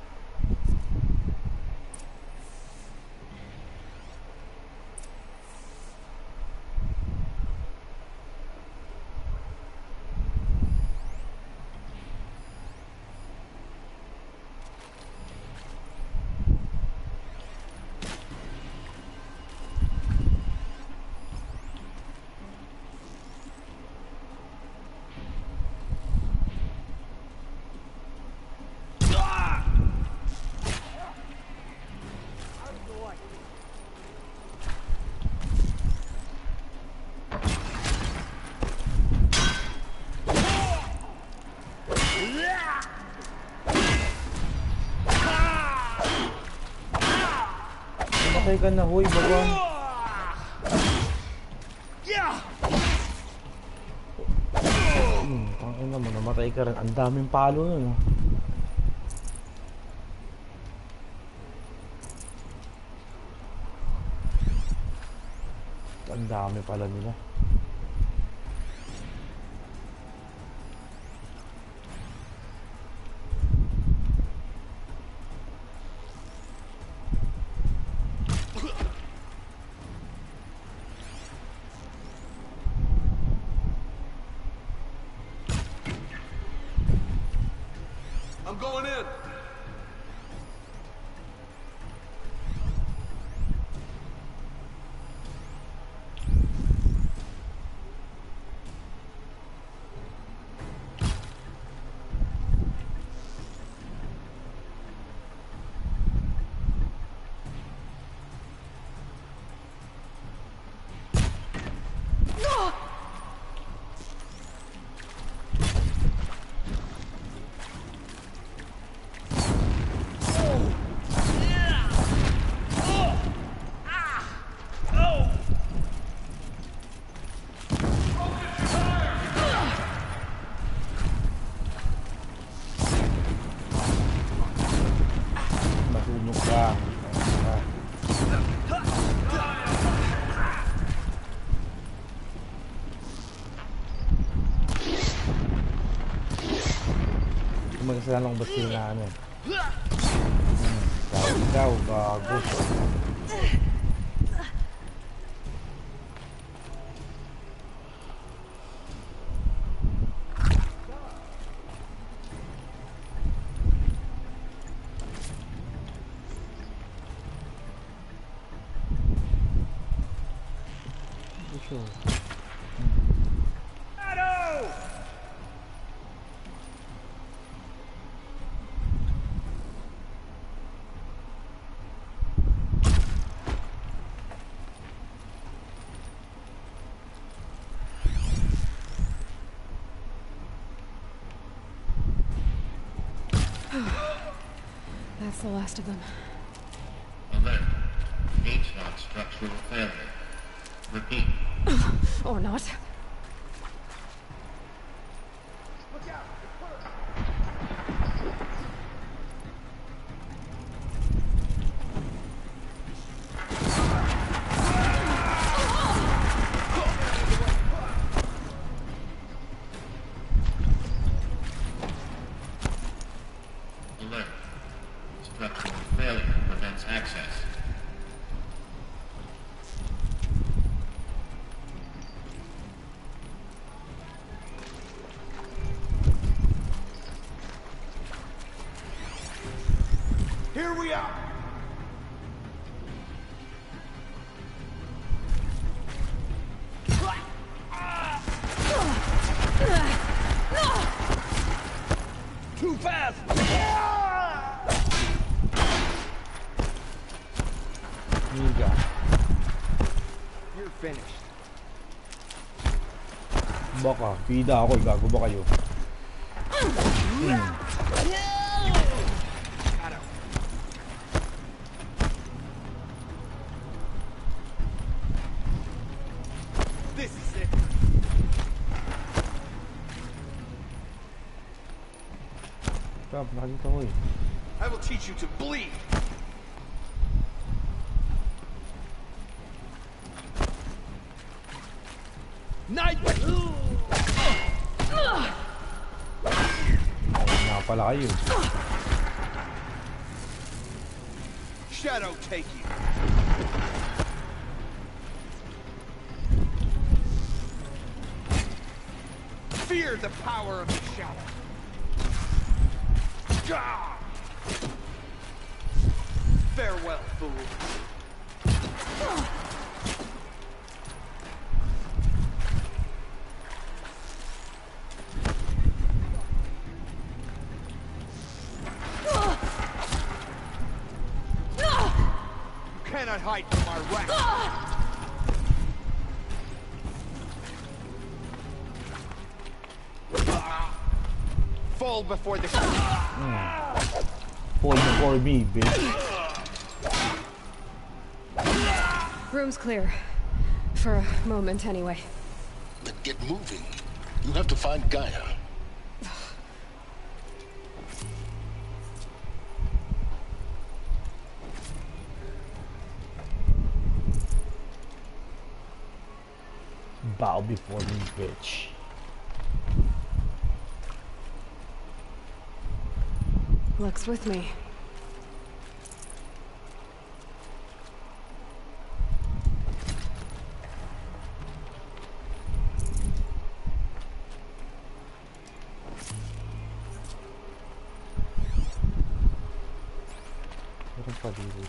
Namatay ka na, huy, bawan. Tangina mo, namatay ka rin. Ang daming palo nun, oh. Ang dami pala nila. I'm going in. Masunog ka. Magkasalan ko ba sila na ano? Ikaw, gago. That's the last of them. Alert. HVAC structural failure. Repeat. Or not. Alert. Structural failure prevents access. Here we are. Too fast! Niga. You're finished. Baka, bida ako, gago ba kayo? This is it. Stop, nakikita ko eh. I will teach you to bleed. Night. Nga pala kayo. Shadow take you. Fear the power of the shadow. Farewell, fool. You cannot hide from our wrath. Fall before the Fall before me, bitch. Room's clear. For a moment, anyway. Then get moving. You have to find Gaia. Bow before me, bitch. Luck's with me. Meron pa dito.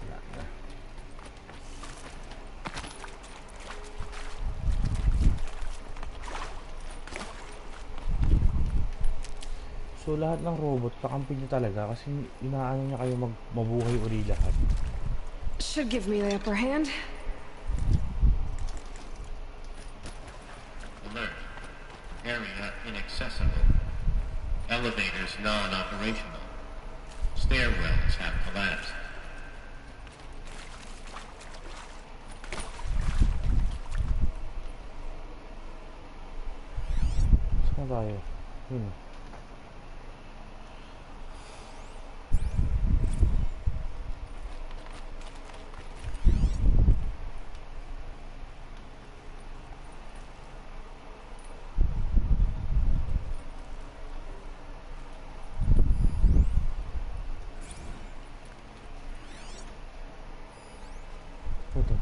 Wala na. So lahat ng robot kakampi niyo talaga kasi inaano niya kayo mabuhay uli lahat. Should give me the upper hand. Alert. Area inaccessible. Elevators non-operational. Stairwells have collapsed. Saan tayo? Yun. Ito.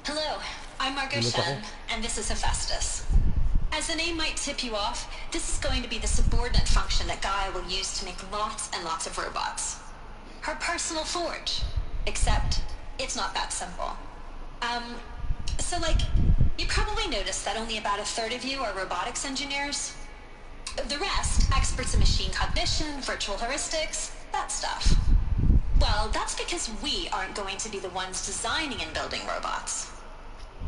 Hello, I'm Margot Shen, and this is Hephaestus. As the name might tip you off, this is going to be the subordinate function that Gaia will use to make lots and lots of robots. Her personal forge. Except, it's not that simple. So you probably noticed that only about a third of you are robotics engineers. The rest, experts in machine cognition, virtual heuristics, that stuff. Well, that's because we aren't going to be the ones designing and building robots.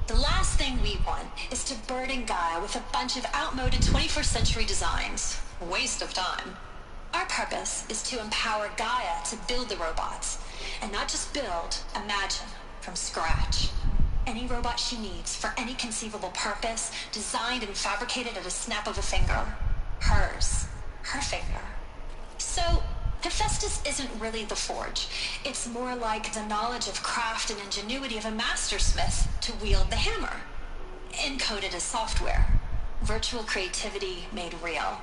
The last thing we want is to burden Gaia with a bunch of outmoded 21st century designs. A waste of time. Our purpose is to empower Gaia to build the robots. And not just build, imagine, from scratch. Any robot she needs for any conceivable purpose, designed and fabricated at a snap of a finger. Hers. Her finger. So, Hephaestus isn't really the forge. It's more like the knowledge of craft and ingenuity of a mastersmith to wield the hammer. Encoded as software. Virtual creativity made real.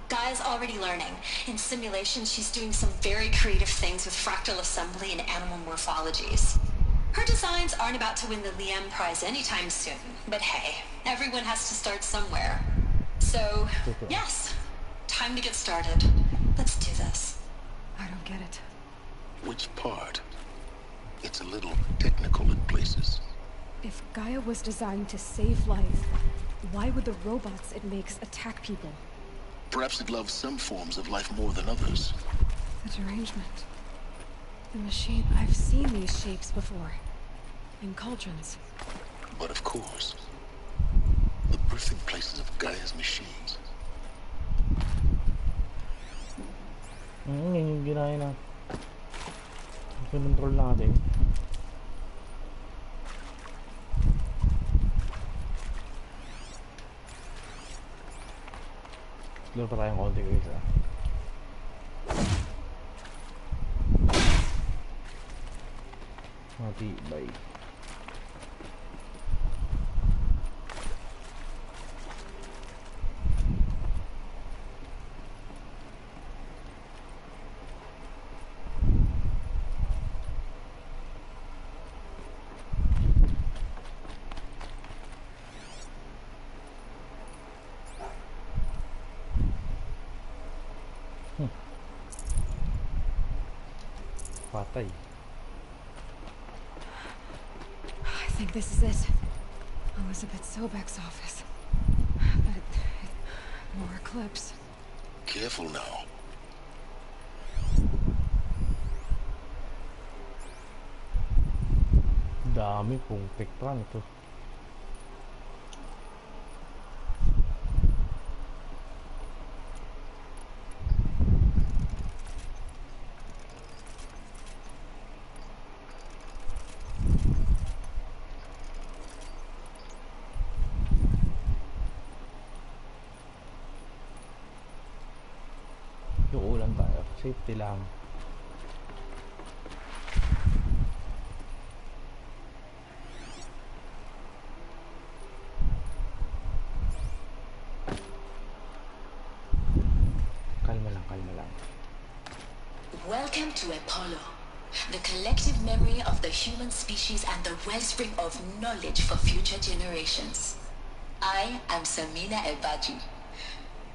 Gaia's already learning. In simulations, she's doing some very creative things with fractal assembly and animal morphologies. Her designs aren't about to win the Liam Prize anytime soon, but hey, everyone has to start somewhere. So, yes, time to get started. Let's do this. I don't get it. Which part? It's a little technical in places. If Gaia was designed to save life, why would the robots it makes attack people? Perhaps it loves some forms of life more than others. The derangement. The machine... I've seen these shapes before. In cauldrons. But of course, the birthing places of Gaia's machines. Yun yung ginaya na. Control natin. Explore pa tayong konti guys ah. Matibay. Patay. I think this is it. Elizabeth Sobek's office. But more eclipse. Careful now. Dami pong tekpan ito. Yung ulan tayo. Safety lang. Kalma lang. Welcome to Apollo, the collective memory of the human species and the wellspring of knowledge for future generations. I am Samina Elbaji.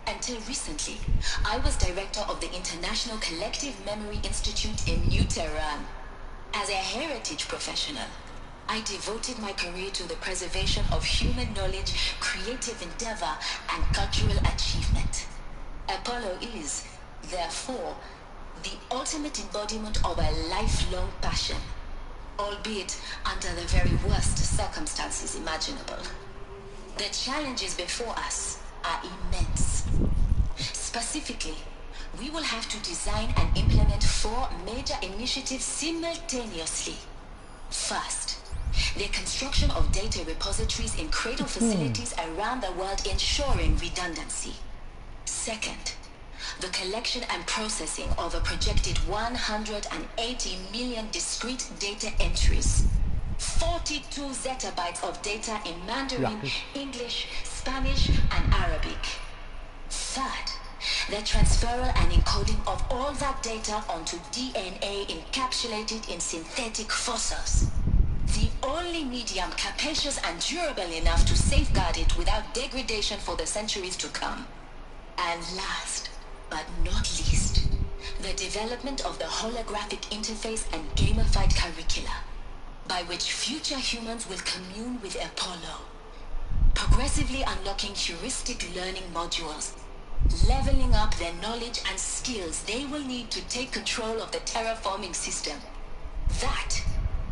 Until recently, I was director of the International Collective Memory Institute in New Tehran. As a heritage professional, I devoted my career to the preservation of human knowledge, creative endeavor, and cultural achievement. Apollo is, therefore, the ultimate embodiment of a lifelong passion, albeit under the very worst circumstances imaginable. The challenges before us are immense. Specifically, we will have to design and implement 4 major initiatives simultaneously. First, the construction of data repositories in cradle facilities around the world, ensuring redundancy. Second, the collection and processing of a projected 180 million discrete data entries. 42 zettabytes of data in Mandarin, English, Spanish, and Arabic. Third, the transferal and encoding of all that data onto DNA encapsulated in synthetic fossils. The only medium capacious and durable enough to safeguard it without degradation for the centuries to come. And last, but not least, the development of the holographic interface and gamified curricula, by which future humans will commune with Apollo, progressively unlocking heuristic learning modules, leveling up their knowledge and skills they will need to take control of the terraforming system. That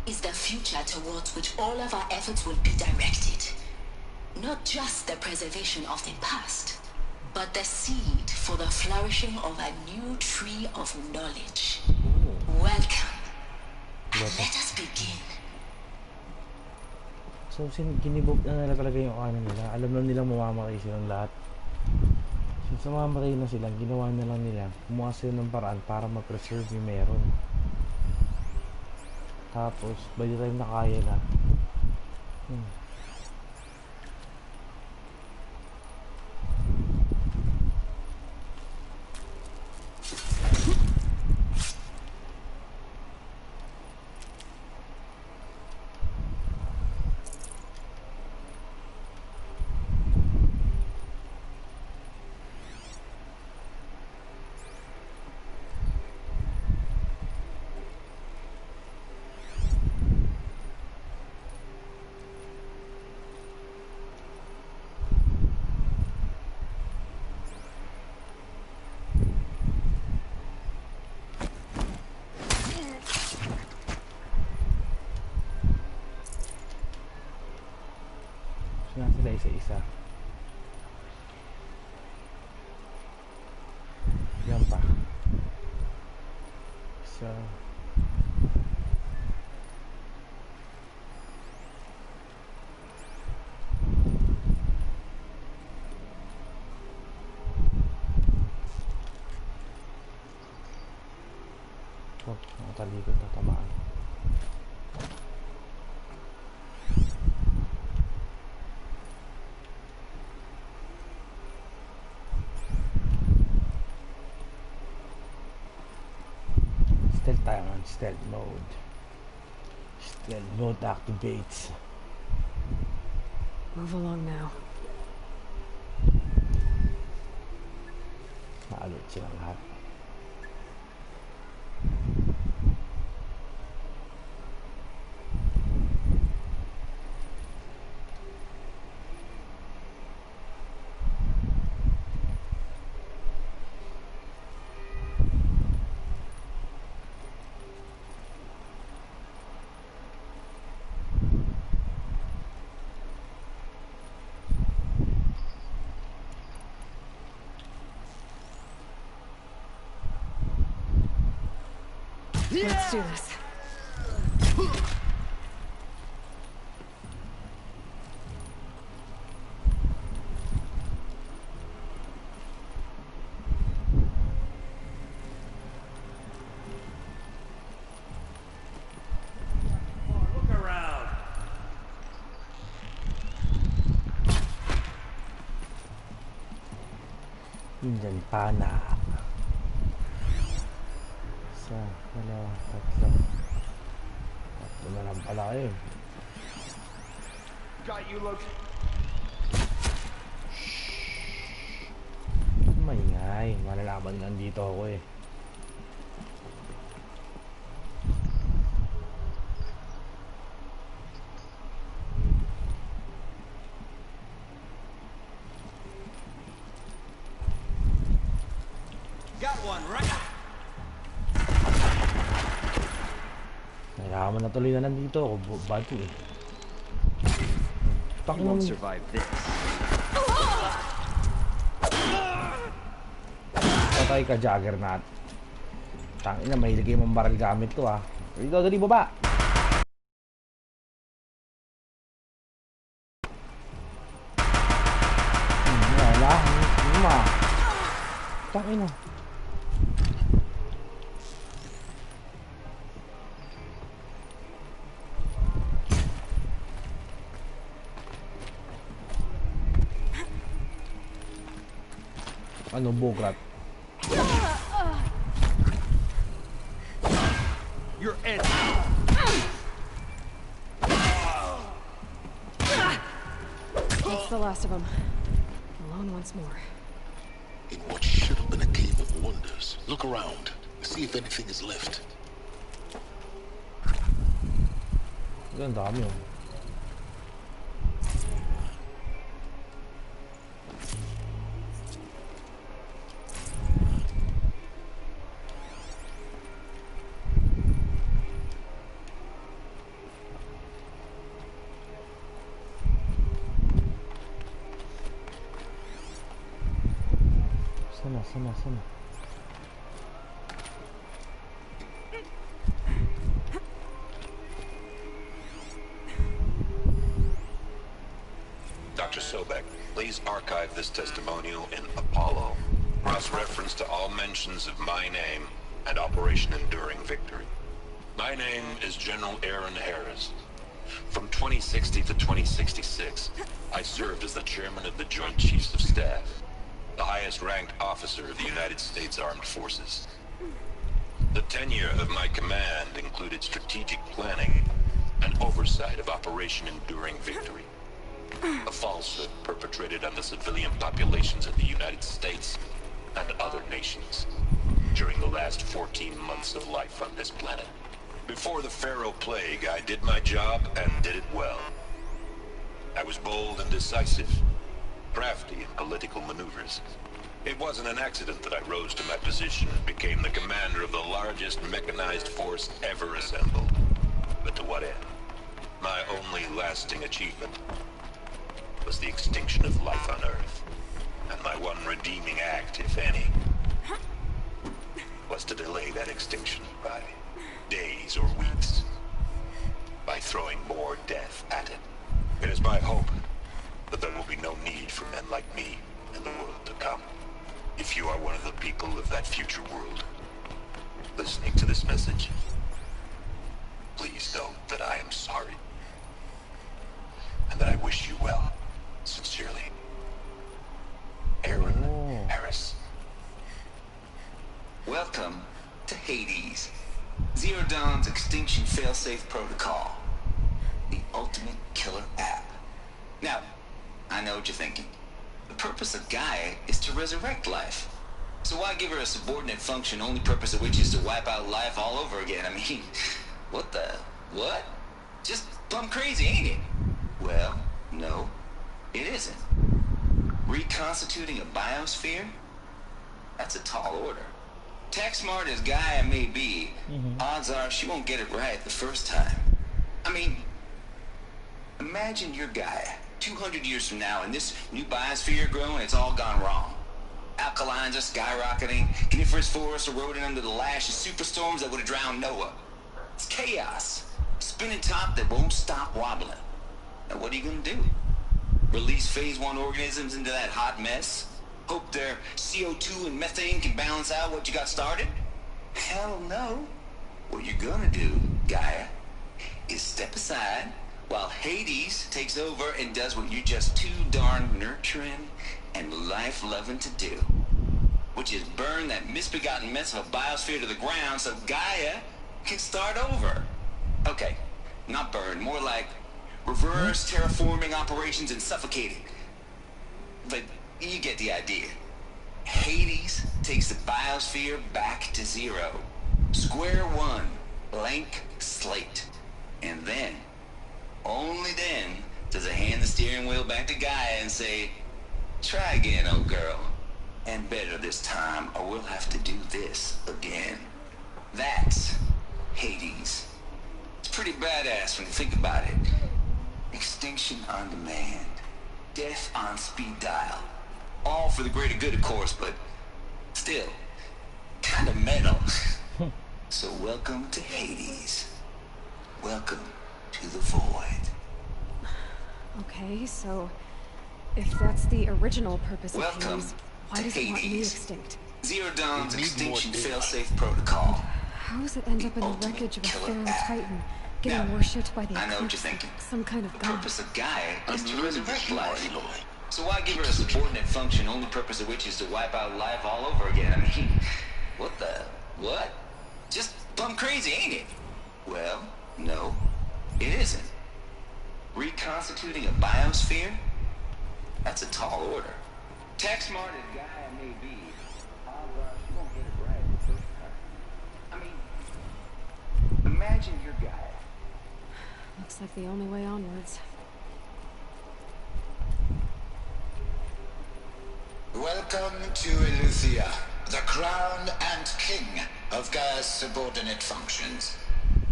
is the future towards which all of our efforts will be directed. Not just the preservation of the past, but the seed for the flourishing of a new tree of knowledge. Welcome, and let us begin. So, kinibok na nila talaga yung kanan nila. Alam na nilang mamamatay silang lahat. Since mamamatay na sila, ginawa na lang nila. Kumuha sila ng paraan para ma-preserve yung meron. Tapos, by the time na kaya na. na sila isa-isa. Yan pa. So nakatalikod na tamaan. Stealth tayo on stealth mode. Stealth mode activates. Move along now. Maalot silang lahat. Let's do this. Look around. Indyan pa na. Isa, dalawa, tatlo. Tatlo na lang pala kayo. Got you, look. Maingay, malalaman nandito ako eh. Got one, right? Nalaman na tuloy na nandito ako, bago eh. You won't survive this. Patay ka, Juggernaut. Tangina, mahilig kayo mambaral gamit to ah. Dito, dali baba. Wala, hima. Tangina. Ano, bugrat? You're in. That's the last of them. Alone once more. In what should have been a cave of wonders, look around. See if anything is left. Ang dami oh. Sana. Dr. Sobek, please archive this testimonial in Apollo. Cross-reference to all mentions of my name and Operation Enduring Victory. My name is General Aaron Harris. From 2060 to 2066, I served as the chairman of the Joint Chiefs of Staff, the highest-ranked officer of the United States Armed Forces. The tenure of my command included strategic planning and oversight of Operation Enduring Victory, a falsehood perpetrated on the civilian populations of the United States and other nations during the last 14 months of life on this planet. Before the Pharaoh Plague, I did my job and did it well. I was bold and decisive, crafty in political maneuvers. It wasn't an accident that I rose to my position and became the commander of the largest mechanized force ever assembled. But to what end? My only lasting achievement was was the extinction of life on Earth. And my one redeeming act, if any, was to delay that extinction by days or weeks, by throwing more death at it. It is my hope that there will be no need for men like me in the world to come. If you are one of the people of that future world listening to this message, please know that I am sorry, and that I wish you well. Sincerely, Aaron Harris. Welcome to Hades, Zero Dawn's extinction failsafe protocol, the ultimate killer app. Now, I know what you're thinking. The purpose of Gaia is to resurrect life. So why give her a subordinate function, only purpose of which is to wipe out life all over again? I mean, what? Just plumb crazy, ain't it? Well, no, it isn't. Reconstituting a biosphere? That's a tall order. Tech smart as Gaia may be, odds are she won't get it right the first time. I mean, imagine you're Gaia, 200 years from now, and this new biosphere you're growing, it's all gone wrong. Alkalines are skyrocketing, coniferous forests eroding under the lash of superstorms that would have drowned Noah. It's chaos. Spinning top that won't stop wobbling. Now what are you gonna do? Release phase 1 organisms into that hot mess? Hope their CO2 and methane can balance out what you got started? Hell no. What you're gonna do, Gaia, is step aside while Hades takes over and does what you're just too darn nurturing and life-loving to do, which is burn that misbegotten mess of a biosphere to the ground so Gaia can start over. Okay, not burn, more like reverse terraforming operations and suffocate it. But you get the idea. Hades takes the biosphere back to zero. Square one, blank slate. And then, only then, does it hand the steering wheel back to Gaia and say, try again, old girl. And better this time, or we'll have to do this again. That's Hades. It's pretty badass when you think about it. Extinction on demand. Death on speed dial. All for the greater good, of course, but still, kind of metal. So welcome to Hades. Welcome to the void. Okay, so if that's the original purpose of Welcome Hades, why does it want me extinct? Zero Dawn's extinction failsafe protocol. How does it end up in the wreckage of a Pharaoh Titan, getting worshipped by the I know what you're eclipse thinking. like some kind of The god? purpose of Gaia is to resurrect life. So why give her a subordinate function, only purpose of which is to wipe out life all over again? I mean, what? Just plumb crazy, ain't it? Well, no, it isn't. Reconstituting a biosphere? That's a tall order. Tech smart as Gaia may be, odds are she won't get it right the first time. I mean, imagine you're Gaia. Looks like the only way onwards. Welcome to Eleuthia, the crown and king of Gaia's subordinate functions.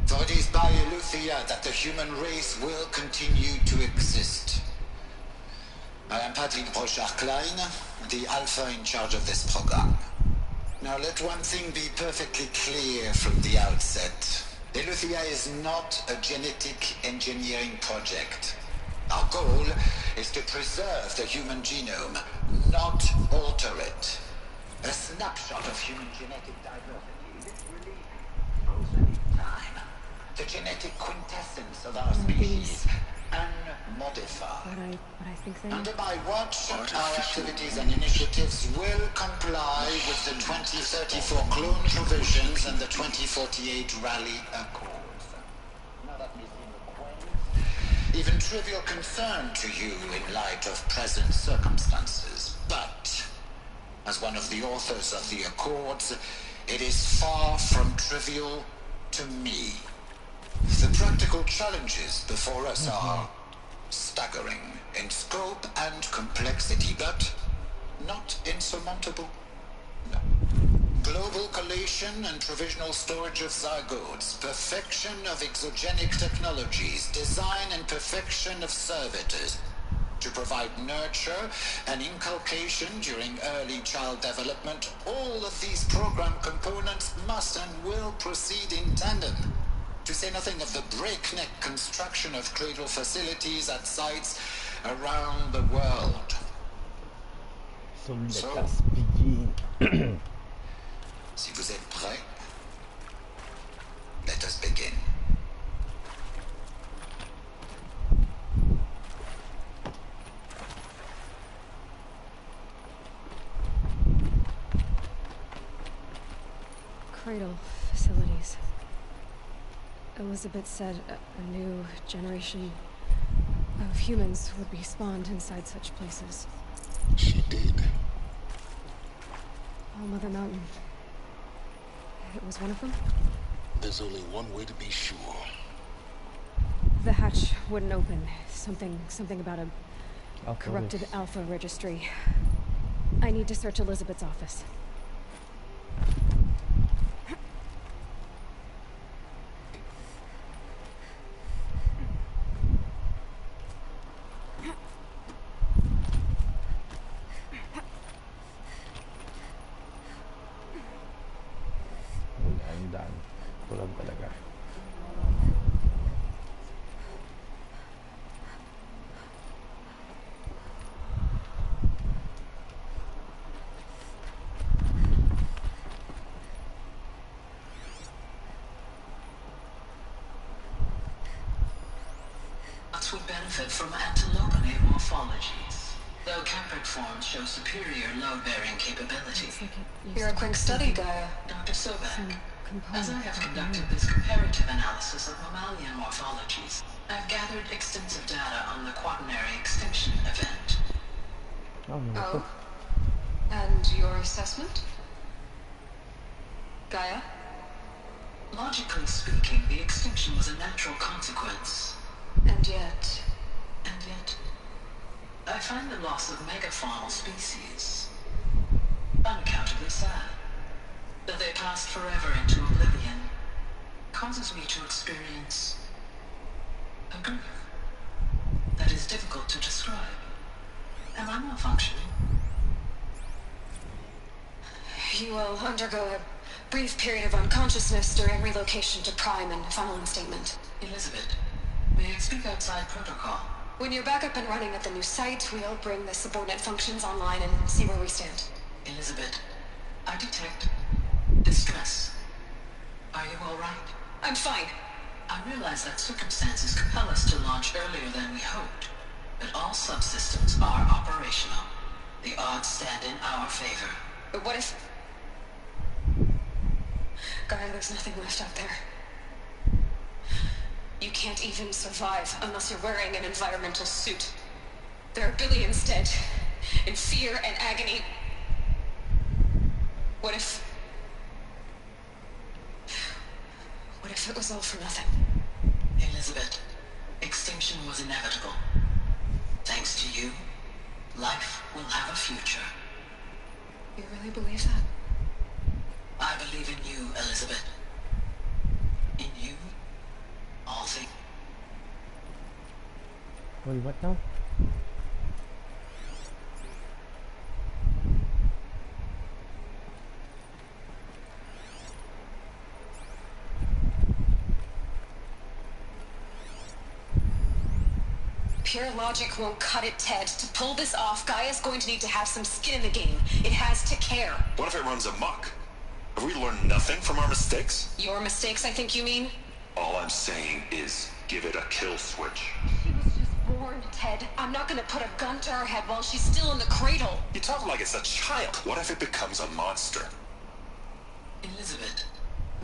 For it is by Eleuthia that the human race will continue to exist. I am Patrick Brochard-Klein, the Alpha in charge of this program. Now let one thing be perfectly clear from the outset. Eleuthia is not a genetic engineering project. Our goal is to preserve the human genome, not alter it. A snapshot of human genetic diversity, literally frozen in time. The genetic quintessence of our species, unmodified. But I think they... Under my watch, our activities and initiatives will comply with the 2034 clone provisions and the 2048 Rally Accords. Now that may seem a quaint, even trivial concern to you in light of present circumstances, but as one of the authors of the Accords, it is far from trivial to me. The practical challenges before us are staggering in scope and complexity, but not insurmountable. No. Global collation and provisional storage of zygotes, perfection of exogenic technologies, design and perfection of servitors, to provide nurture and inculcation during early child development, all of these program components must and will proceed in tandem. To say nothing of the breakneck construction of cradle facilities at sites around the world. So let us begin. Si vous êtes prêts, let us begin. Cradle facilities. Elizabeth said a new generation of humans would be spawned inside such places. She did. All Mother Mountain. It was one of them? There's only one way to be sure. The hatch wouldn't open. Something about a corrupted Alpha registry. I need to search Elizabeth's office. Would benefit from antilope morphologies, though Campert forms show superior load-bearing capability. You're a quick study, Gaia. Dr. Sobek, as I have conducted this comparative analysis of mammalian morphologies, I've gathered extensive data on the quaternary extinction event. Oh? And your assessment? Gaia? Logically speaking, the extinction was a natural consequence. And yet, I find the loss of megafaunal species unaccountably sad. That they passed forever into oblivion causes me to experience a grief that is difficult to describe. Am I malfunctioning? You will undergo a brief period of unconsciousness during relocation to Prime and following statement. Elizabeth, may I speak outside protocol? When you're back up and running at the new site, we'll bring the subordinate functions online and see where we stand. Elizabeth, I detect distress. Are you all right? I'm fine. I realize that circumstances compel us to launch earlier than we hoped, but all subsystems are operational. The odds stand in our favor. But what if... Gaia, there's nothing left out there. You can't even survive unless you're wearing an environmental suit. There are billions dead, in fear and agony. What if it was all for nothing? Elizabeth, extinction was inevitable. Thanks to you, life will have a future. You really believe that? I believe in you, Elizabeth. In you, all things. Well, what now? Pure logic won't cut it, Ted. To pull this off, Gaia's going to need to have some skin in the game. It has to care. What if it runs amok? Have we learned nothing from our mistakes? Your mistakes, I think you mean? All I'm saying is, give it a kill switch. She was just born, Ted. I'm not gonna put a gun to her head while she's still in the cradle. You talk like it's a child. What if it becomes a monster? Elizabeth,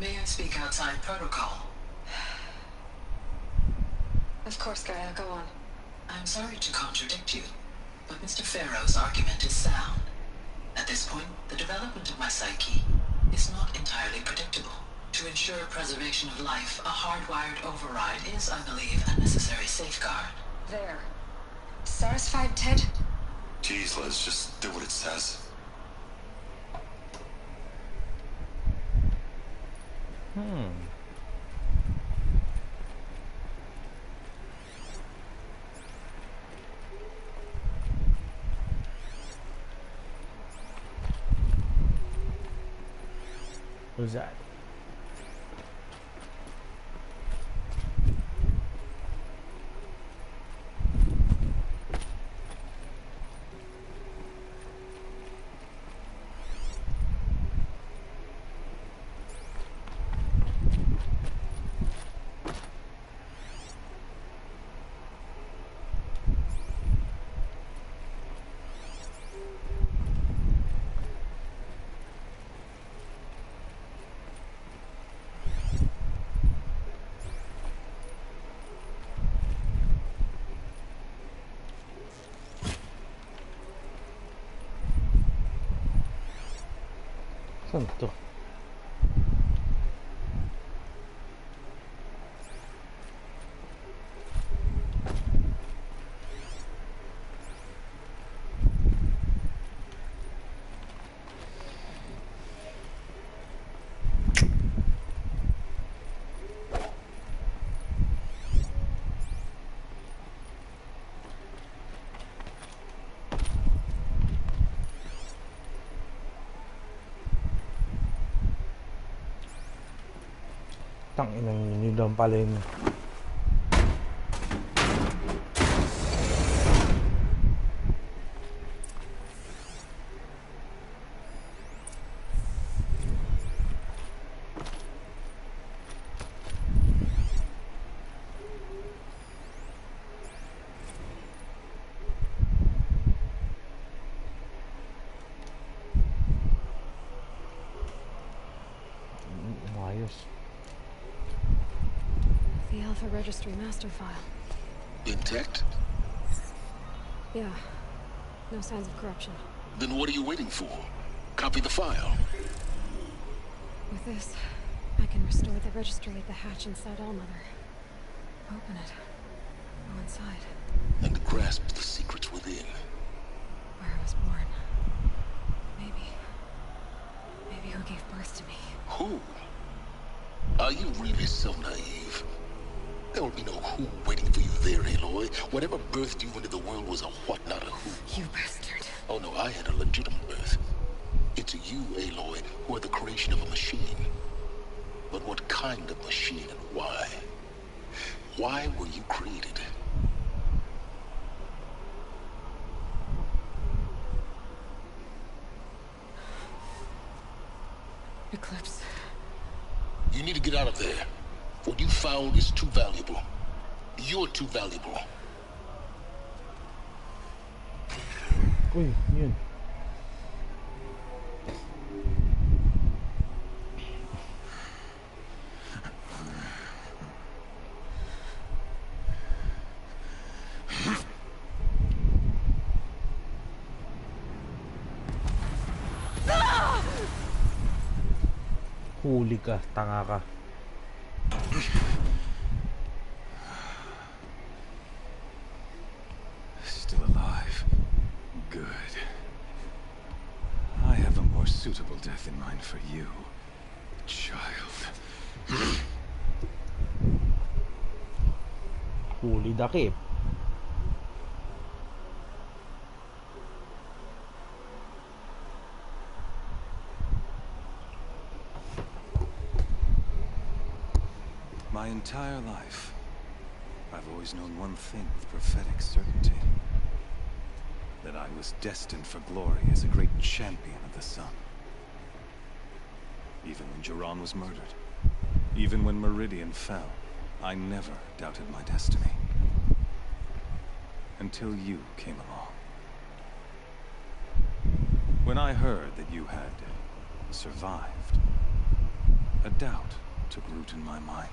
may I speak outside protocol? Of course, Gaia, go on. I'm sorry to contradict you, but Mr. Farrow's argument is sound. At this point, the development of my psyche is not entirely predictable. To ensure preservation of life, a hardwired override is, I believe, a necessary safeguard. There. Satisfied, Ted? Jeez, Liz, just do what it says. was that? Saan to? Tanginang yun lang pala yun. Ayos. The Alpha Registry master file. Intact? Yeah. No signs of corruption. Then what are you waiting for? Copy the file. With this, I can restore the registry at the hatch inside Allmother. Open it. Go inside. And grasp the secrets within. Where I was born. Maybe who gave birth to me. Who? Are you really so naive? There will be no who waiting for you there, Aloy. Whatever birthed you into the world was a what, not a who. You bastard. Oh no, I had a legitimate birth. It's you, Aloy, who are the creation of a machine. But what kind of machine and why? Why were you created? Eclipse. You need to get out of there. What you found is too valuable. You're too valuable. Uy, yun. Huli ka, tanga ka. Still alive. Good. I have a more suitable death in mind for you, child. Huli dakip. My entire life, I've always known one thing with prophetic certainty. That I was destined for glory as a great champion of the sun. Even when Jiran was murdered, even when Meridian fell, I never doubted my destiny. Until you came along. When I heard that you had survived, a doubt took root in my mind.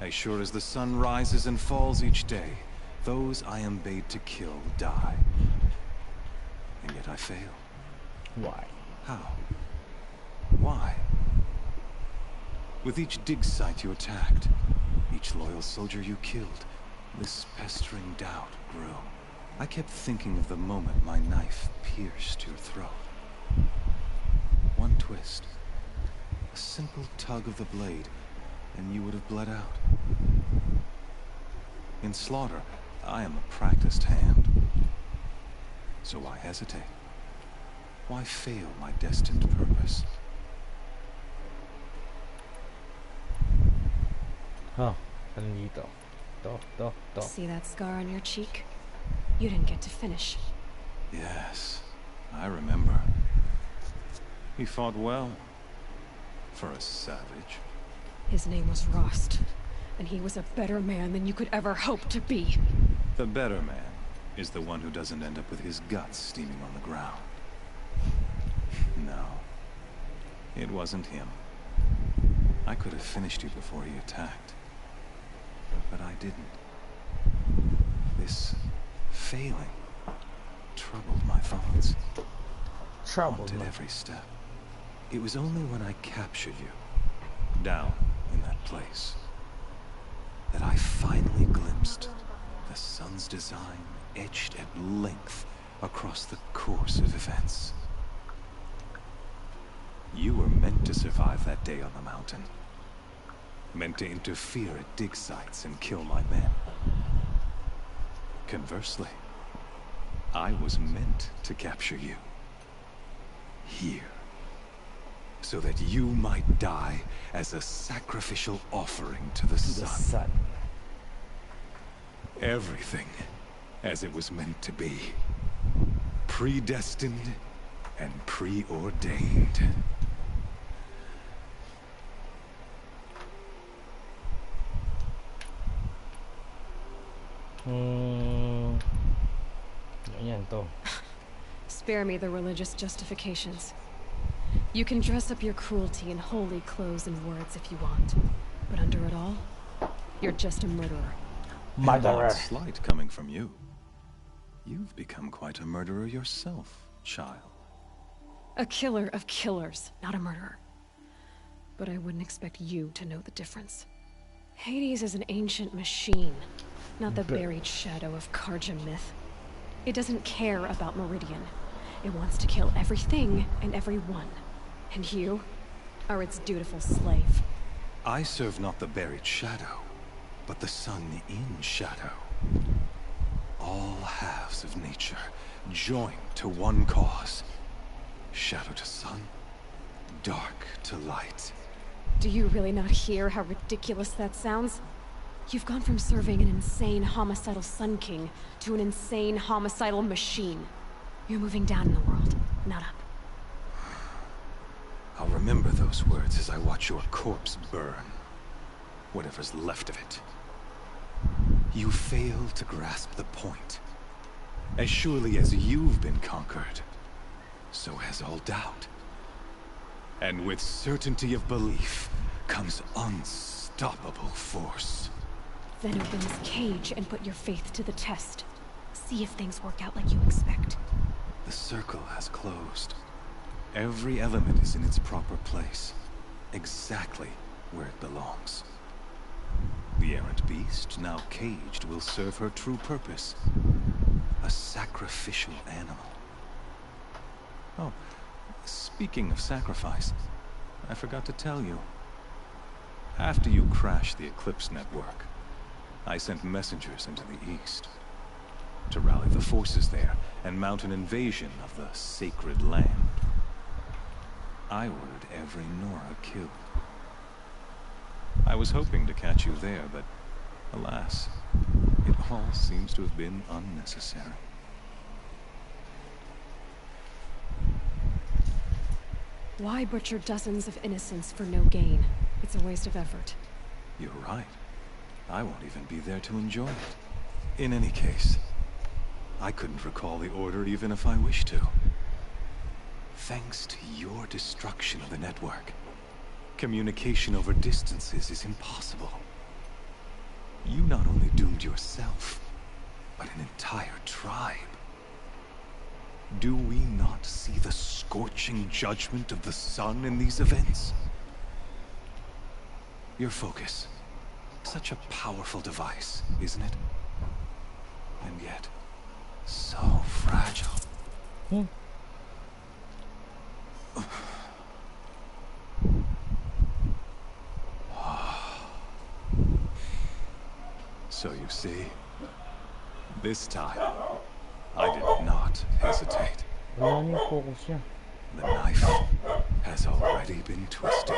As sure as the sun rises and falls each day, those I am bade to kill die. And yet I fail. Why? How? Why? With each dig site you attacked, each loyal soldier you killed, this pestering doubt grew. I kept thinking of the moment my knife pierced your throat. One twist, a simple tug of the blade, and you would have bled out. In slaughter, I am a practiced hand. So why hesitate? Why fail my destined purpose? Oh, nandito. To. See that scar on your cheek? You didn't get to finish. Yes, I remember. He fought well. For a savage. His name was Rost, and he was a better man than you could ever hope to be. The better man is the one who doesn't end up with his guts steaming on the ground. No, it wasn't him. I could have finished you before he attacked. But I didn't. This failing troubled my thoughts. Haunted every step. It was only when I captured you, down in that place, that I finally glimpsed the sun's design etched at length across the course of events. You were meant to survive that day on the mountain. Meant to interfere at dig sites and kill my men. Conversely, I was meant to capture you. Here. So that you might die as a sacrificial offering to the sun. Everything as it was meant to be. Predestined and preordained. Yan to. Spare me the religious justifications. You can dress up your cruelty in holy clothes and words if you want, but under it all, you're just a murderer. Murderer. Slight coming from you. You've become quite a murderer yourself, child. A killer of killers, not a murderer. But I wouldn't expect you to know the difference. Hades is an ancient machine, not the buried shadow of Karja myth. It doesn't care about Meridian. It wants to kill everything and everyone. And you are its dutiful slave. I serve not the buried shadow, but the sun in shadow. All halves of nature joined to one cause. Shadow to sun, dark to light. Do you really not hear how ridiculous that sounds? You've gone from serving an insane homicidal Sun King to an insane homicidal machine. You're moving down in the world, not up. I'll remember those words as I watch your corpse burn. Whatever's left of it. You fail to grasp the point. As surely as you've been conquered, so has all doubt. And with certainty of belief comes unstoppable force. Then open this cage and put your faith to the test. See if things work out like you expect. The circle has closed. Every element is in its proper place, exactly where it belongs. The errant beast, now caged, will serve her true purpose. A sacrificial animal. Oh, speaking of sacrifice, I forgot to tell you. After you crashed the Eclipse network, I sent messengers into the east to rally the forces there and mount an invasion of the sacred land. I ordered every Nora killed. I was hoping to catch you there, but alas, it all seems to have been unnecessary. Why butcher dozens of innocents for no gain? It's a waste of effort. You're right. I won't even be there to enjoy it. In any case, I couldn't recall the order even if I wished to. Thanks to your destruction of the network, communication over distances is impossible. You not only doomed yourself, but an entire tribe. Do we not see the scorching judgment of the sun in these events? Your focus. Such a powerful device, isn't it? And yet, so fragile. So you see, this time, I did not hesitate. The knife has already been twisted.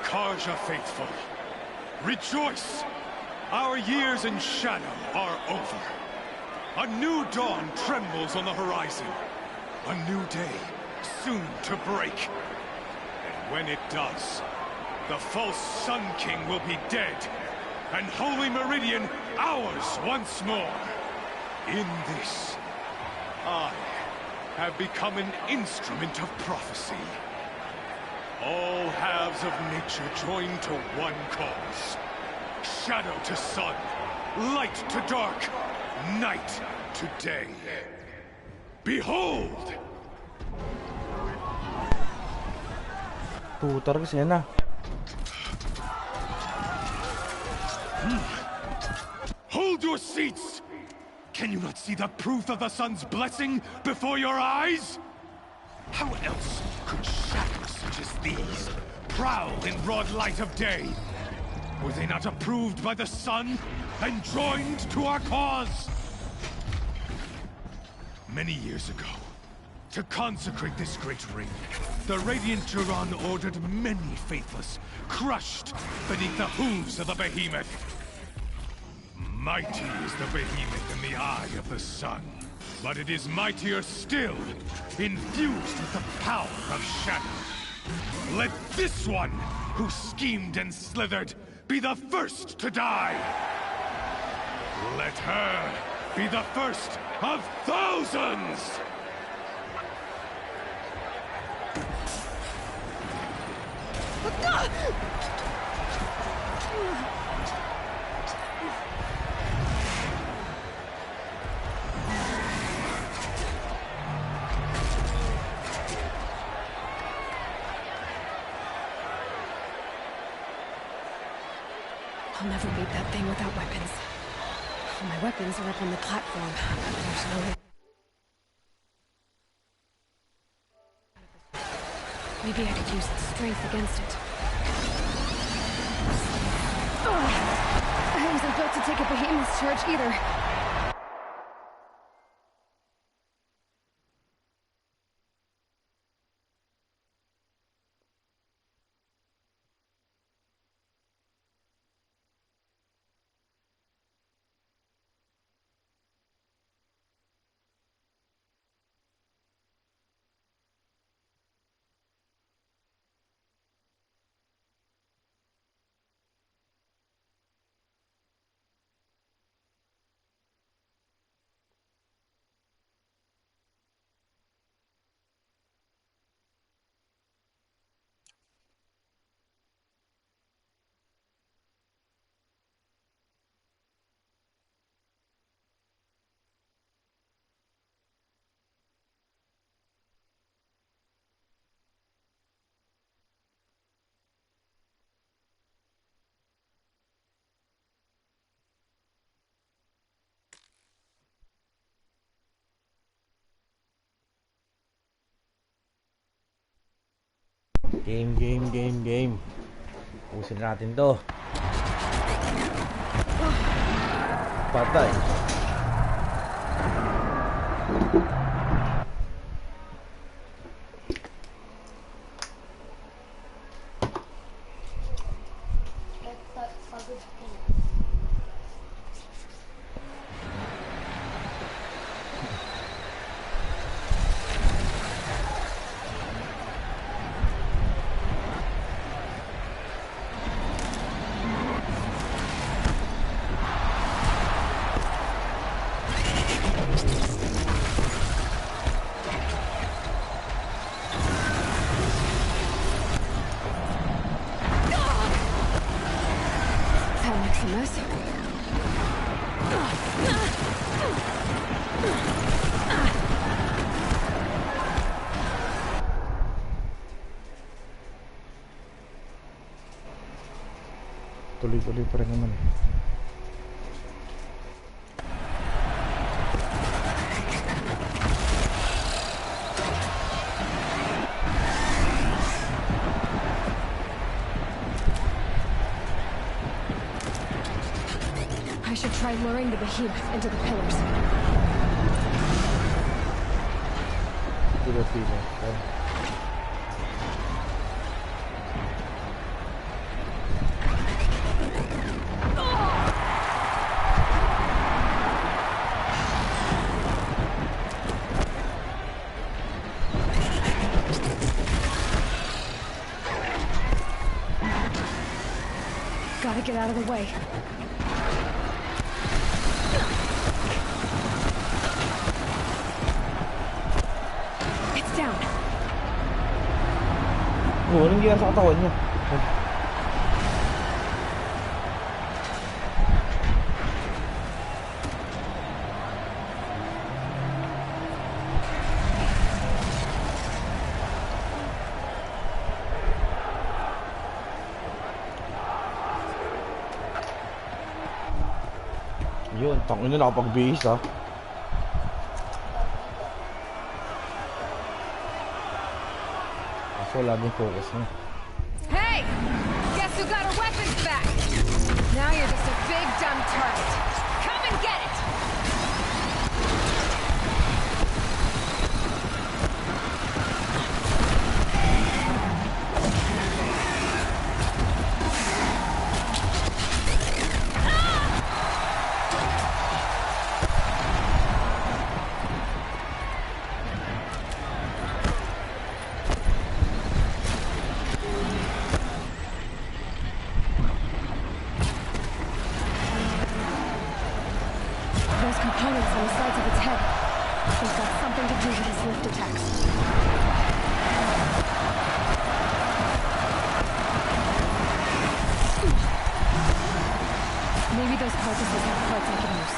Karja faithful, rejoice! Our years in shadow are over. A new dawn trembles on the horizon. A new day soon to break. And when it does, the false Sun King will be dead, and Holy Meridian ours once more. In this, I have become an instrument of prophecy. All halves of nature join to one cause. Shadow to sun, light to dark, night to day. Behold! Putar kasi yan na. Hold your seats! Can you not see the proof of the sun's blessing before your eyes? How else could shadows such as these prowl in broad light of day? Were they not approved by the sun and joined to our cause? Many years ago, to consecrate this great ring, the Radiant Duran ordered many faithless, crushed beneath the hooves of the behemoth. Mighty is the behemoth in the eye of the sun, but it is mightier still, infused with the power of shadow. Let this one, who schemed and slithered, be the first to die. Let her be the first of thousands! I'll never beat that thing without weapons. All my weapons are up on the platform. There's no way. Maybe I could use its strength against it. I wasn't built to take a behemoth's charge either. Game. Usin natin to. Patay. Tuloy-tuloy pa rin naman. I should try luring the behemoth into the pillars. To the pillar. get out of the way. It's down. Oh, anong nangyari sa katawan niya? Yun, tangin na nakapag-base ha. Kaso laging focus na. Hey! Guess who got our weapons back? Now you're just a big dumb target. Come and get it! Components on the sides of its head. They've got something to do with his lift attacks. Maybe those carcasses have parts I can use.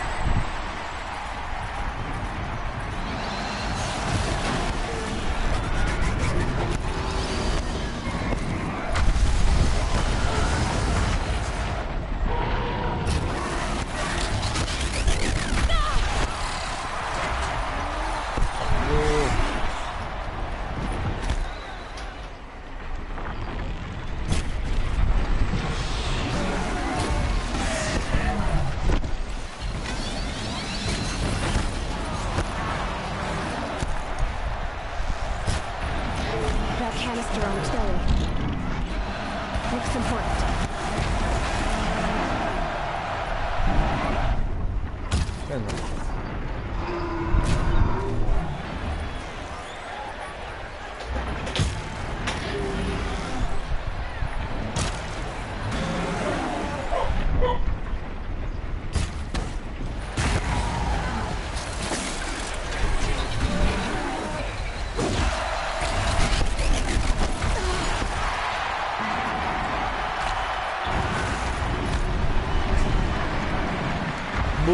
Canister on its belly. Looks important.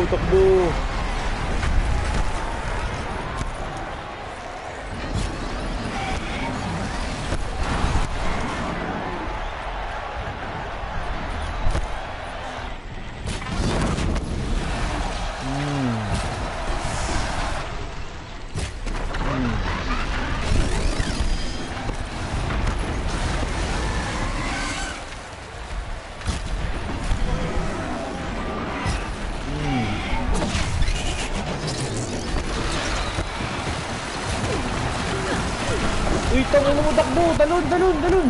Takbo. Uy, tangin mo takbo! Talon! Talon! Talon!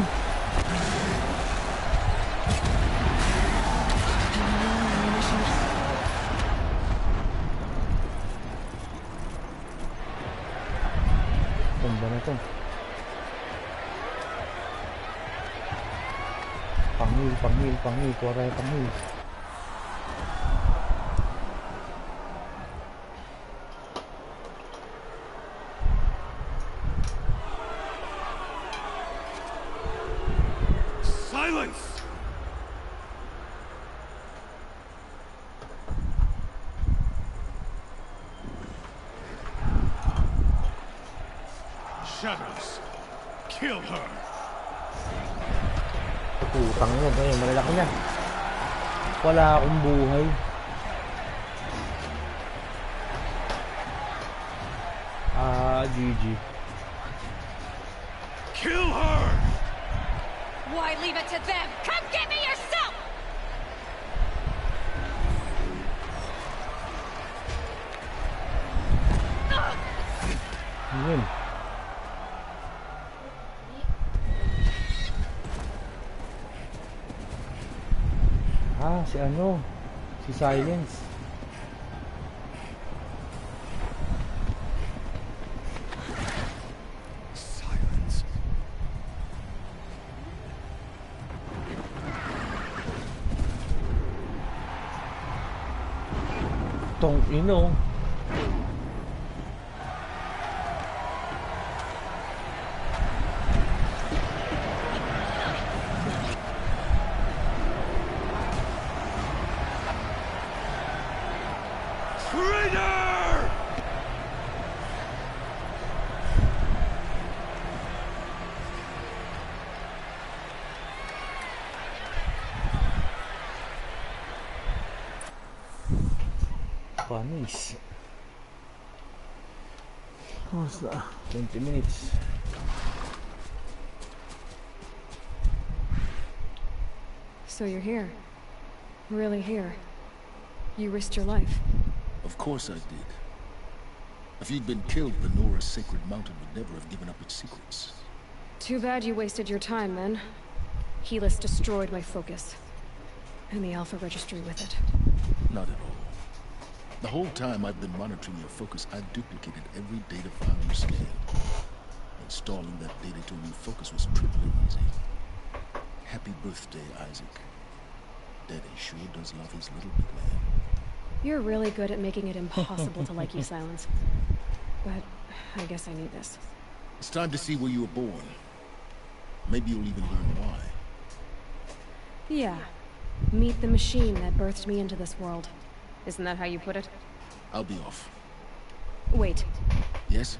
Tumba na to. Pangil, pangil, pangil. Kuwara yung pangil. Silence! Shadows, kill her. Putang mo, ganyan, malalaki na. Wala akong buhay. GG. Kill her! Why leave it to them? Come get me yourself! Yun. Si ano? Si Silence. Tong ino. Traitor! Nice. What's that? 20 minutes. So you're here. Really here. You risked your life. Of course I did. If you'd been killed, the Nora's sacred mountain would never have given up its secrets. Too bad you wasted your time then. Helis destroyed my focus. And the Alpha Registry with it. Not at all. The whole time I've been monitoring your focus, I've duplicated every data file you scanned. Installing that data to a new focus was triply easy. Happy birthday, Isaac. Daddy sure does love his little big man. You're really good at making it impossible to like you, Silence. But I guess I need this. It's time to see where you were born. Maybe you'll even learn why. Yeah. Meet the machine that birthed me into this world. Isn't that how you put it? I'll be off. Wait. Yes?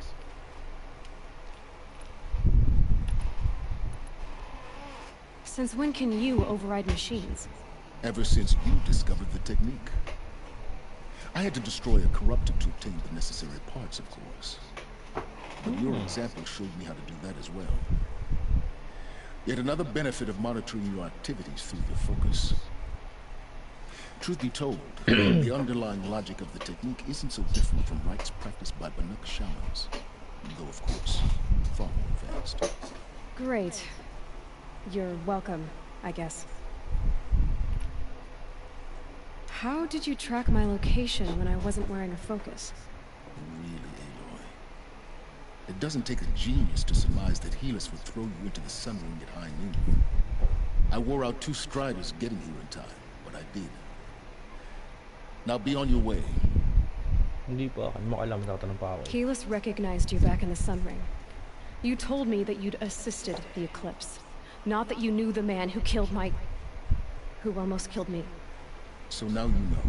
Since when can you override machines? Ever since you discovered the technique. I had to destroy a corrupted to obtain the necessary parts, of course. But your example showed me how to do that as well. Yet another benefit of monitoring your activities through your focus. Truth be told, the underlying logic of the technique isn't so different from rites practiced by Banuk shamans. Though, of course, far more advanced. Great. You're welcome, I guess. How did you track my location when I wasn't wearing a focus? Really, Aloy. It doesn't take a genius to surmise that Helis would throw you into the sun ring at high noon. I wore out 2 striders getting here in time, but I did. Now be on your way. Hindi pa ako alam tatanong pa ako. Helis recognized you back in the sun ring. You told me that you'd assisted the eclipse. Not that you knew the man who killed who almost killed me. So now you know.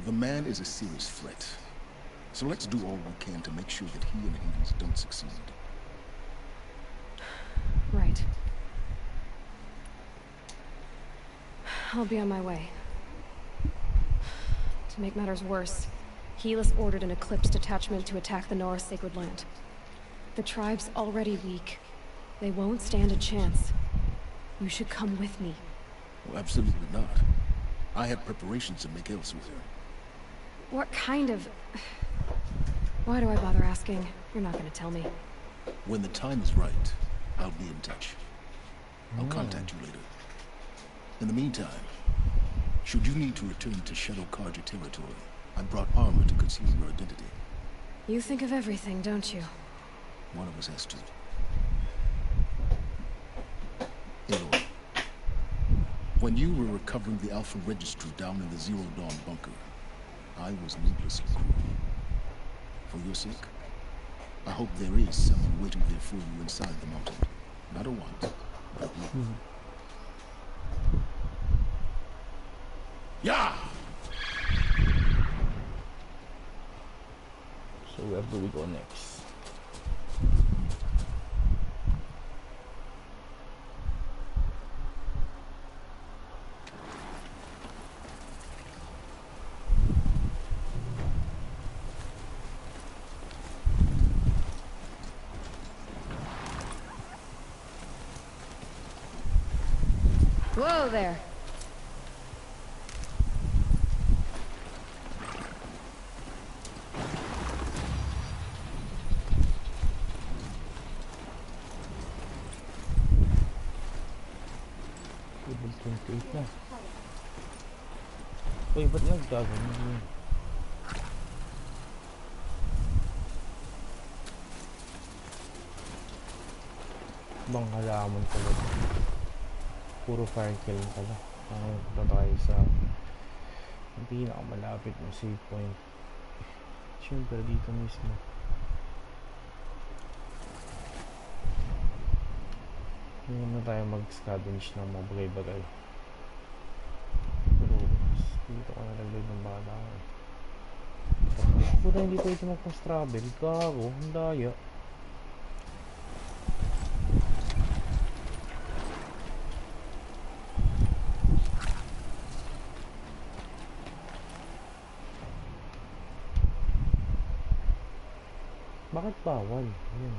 The man is a serious threat. So let's do all we can to make sure that he and Hades don't succeed. Right. I'll be on my way. To make matters worse, Helis ordered an Eclipse detachment to attack the Norse sacred land. The tribe's already weak. They won't stand a chance. You should come with me. Well, absolutely not. I have preparations to make elsewhere. What kind of... Why do I bother asking? You're not gonna tell me. When the time is right, I'll be in touch. I'll contact you later. In the meantime, should you need to return to Shadow Karja territory, I brought armor to conceal your identity. You think of everything, don't you? One of us has to. Aloy, when you were recovering the Alpha Registry down in the Zero Dawn bunker, I was needlessly cruel. For your sake, I hope there is someone waiting there for you inside the mountain. Not a want, but a need. Yeah! So where do we go next? Whoa there! Uy, ba't naggagano yun? Bang halaman pala. Puro fire kill pala. Punta tayo sa pinakamalapit na save point. Siyempre dito mismo. Hindi na tayo mag-scavenge ng mga bagay-bagay. Pero dito ko nalaglag ng bala. Puta, hindi pwede mag-fast travel. Gago, ang daya. Bakit bawal? Ayan.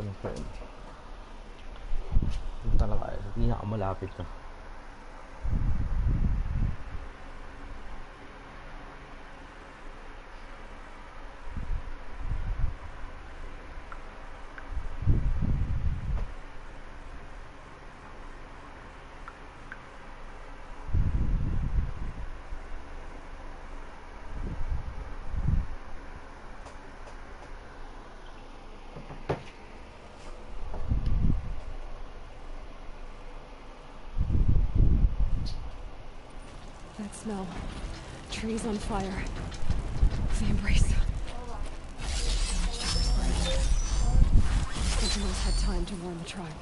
Confirm. Punta na tayo. Pinakamalapit na. That smell. Trees on fire. The embrace. Sentinels had time to warn the tribe.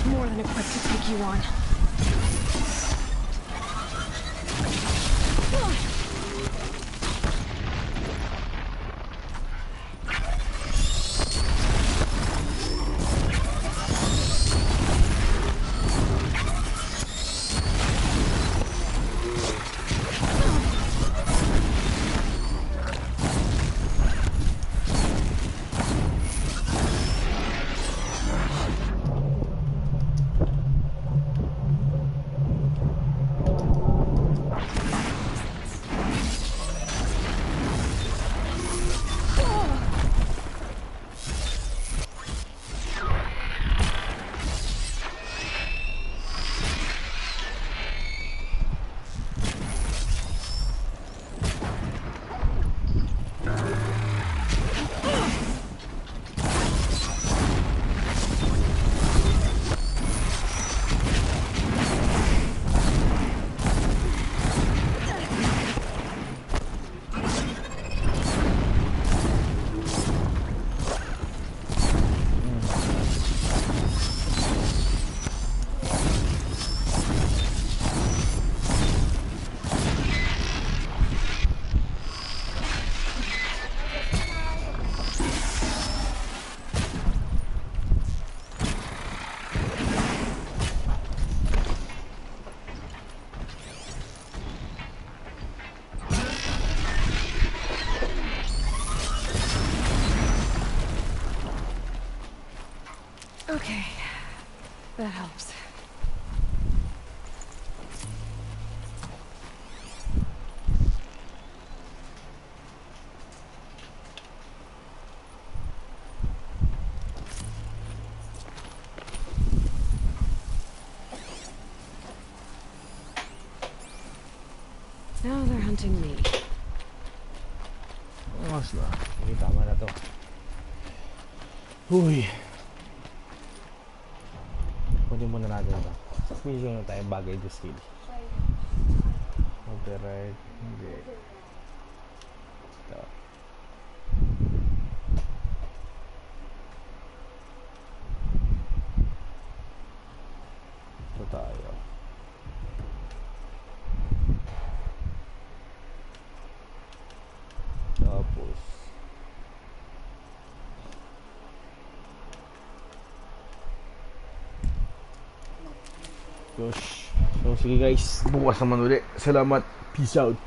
More than equipped to take you on. Okay, that helps. Now they're hunting me. Mas na. Hindi, tama na to. Uy. Pwede muna natin ito. Squeeze na tayo bagay to skill. Override. Hindi. Ito. Ito tayo. Tapos gosh. So sige guys, bukas naman ulit. Salamat. Peace out.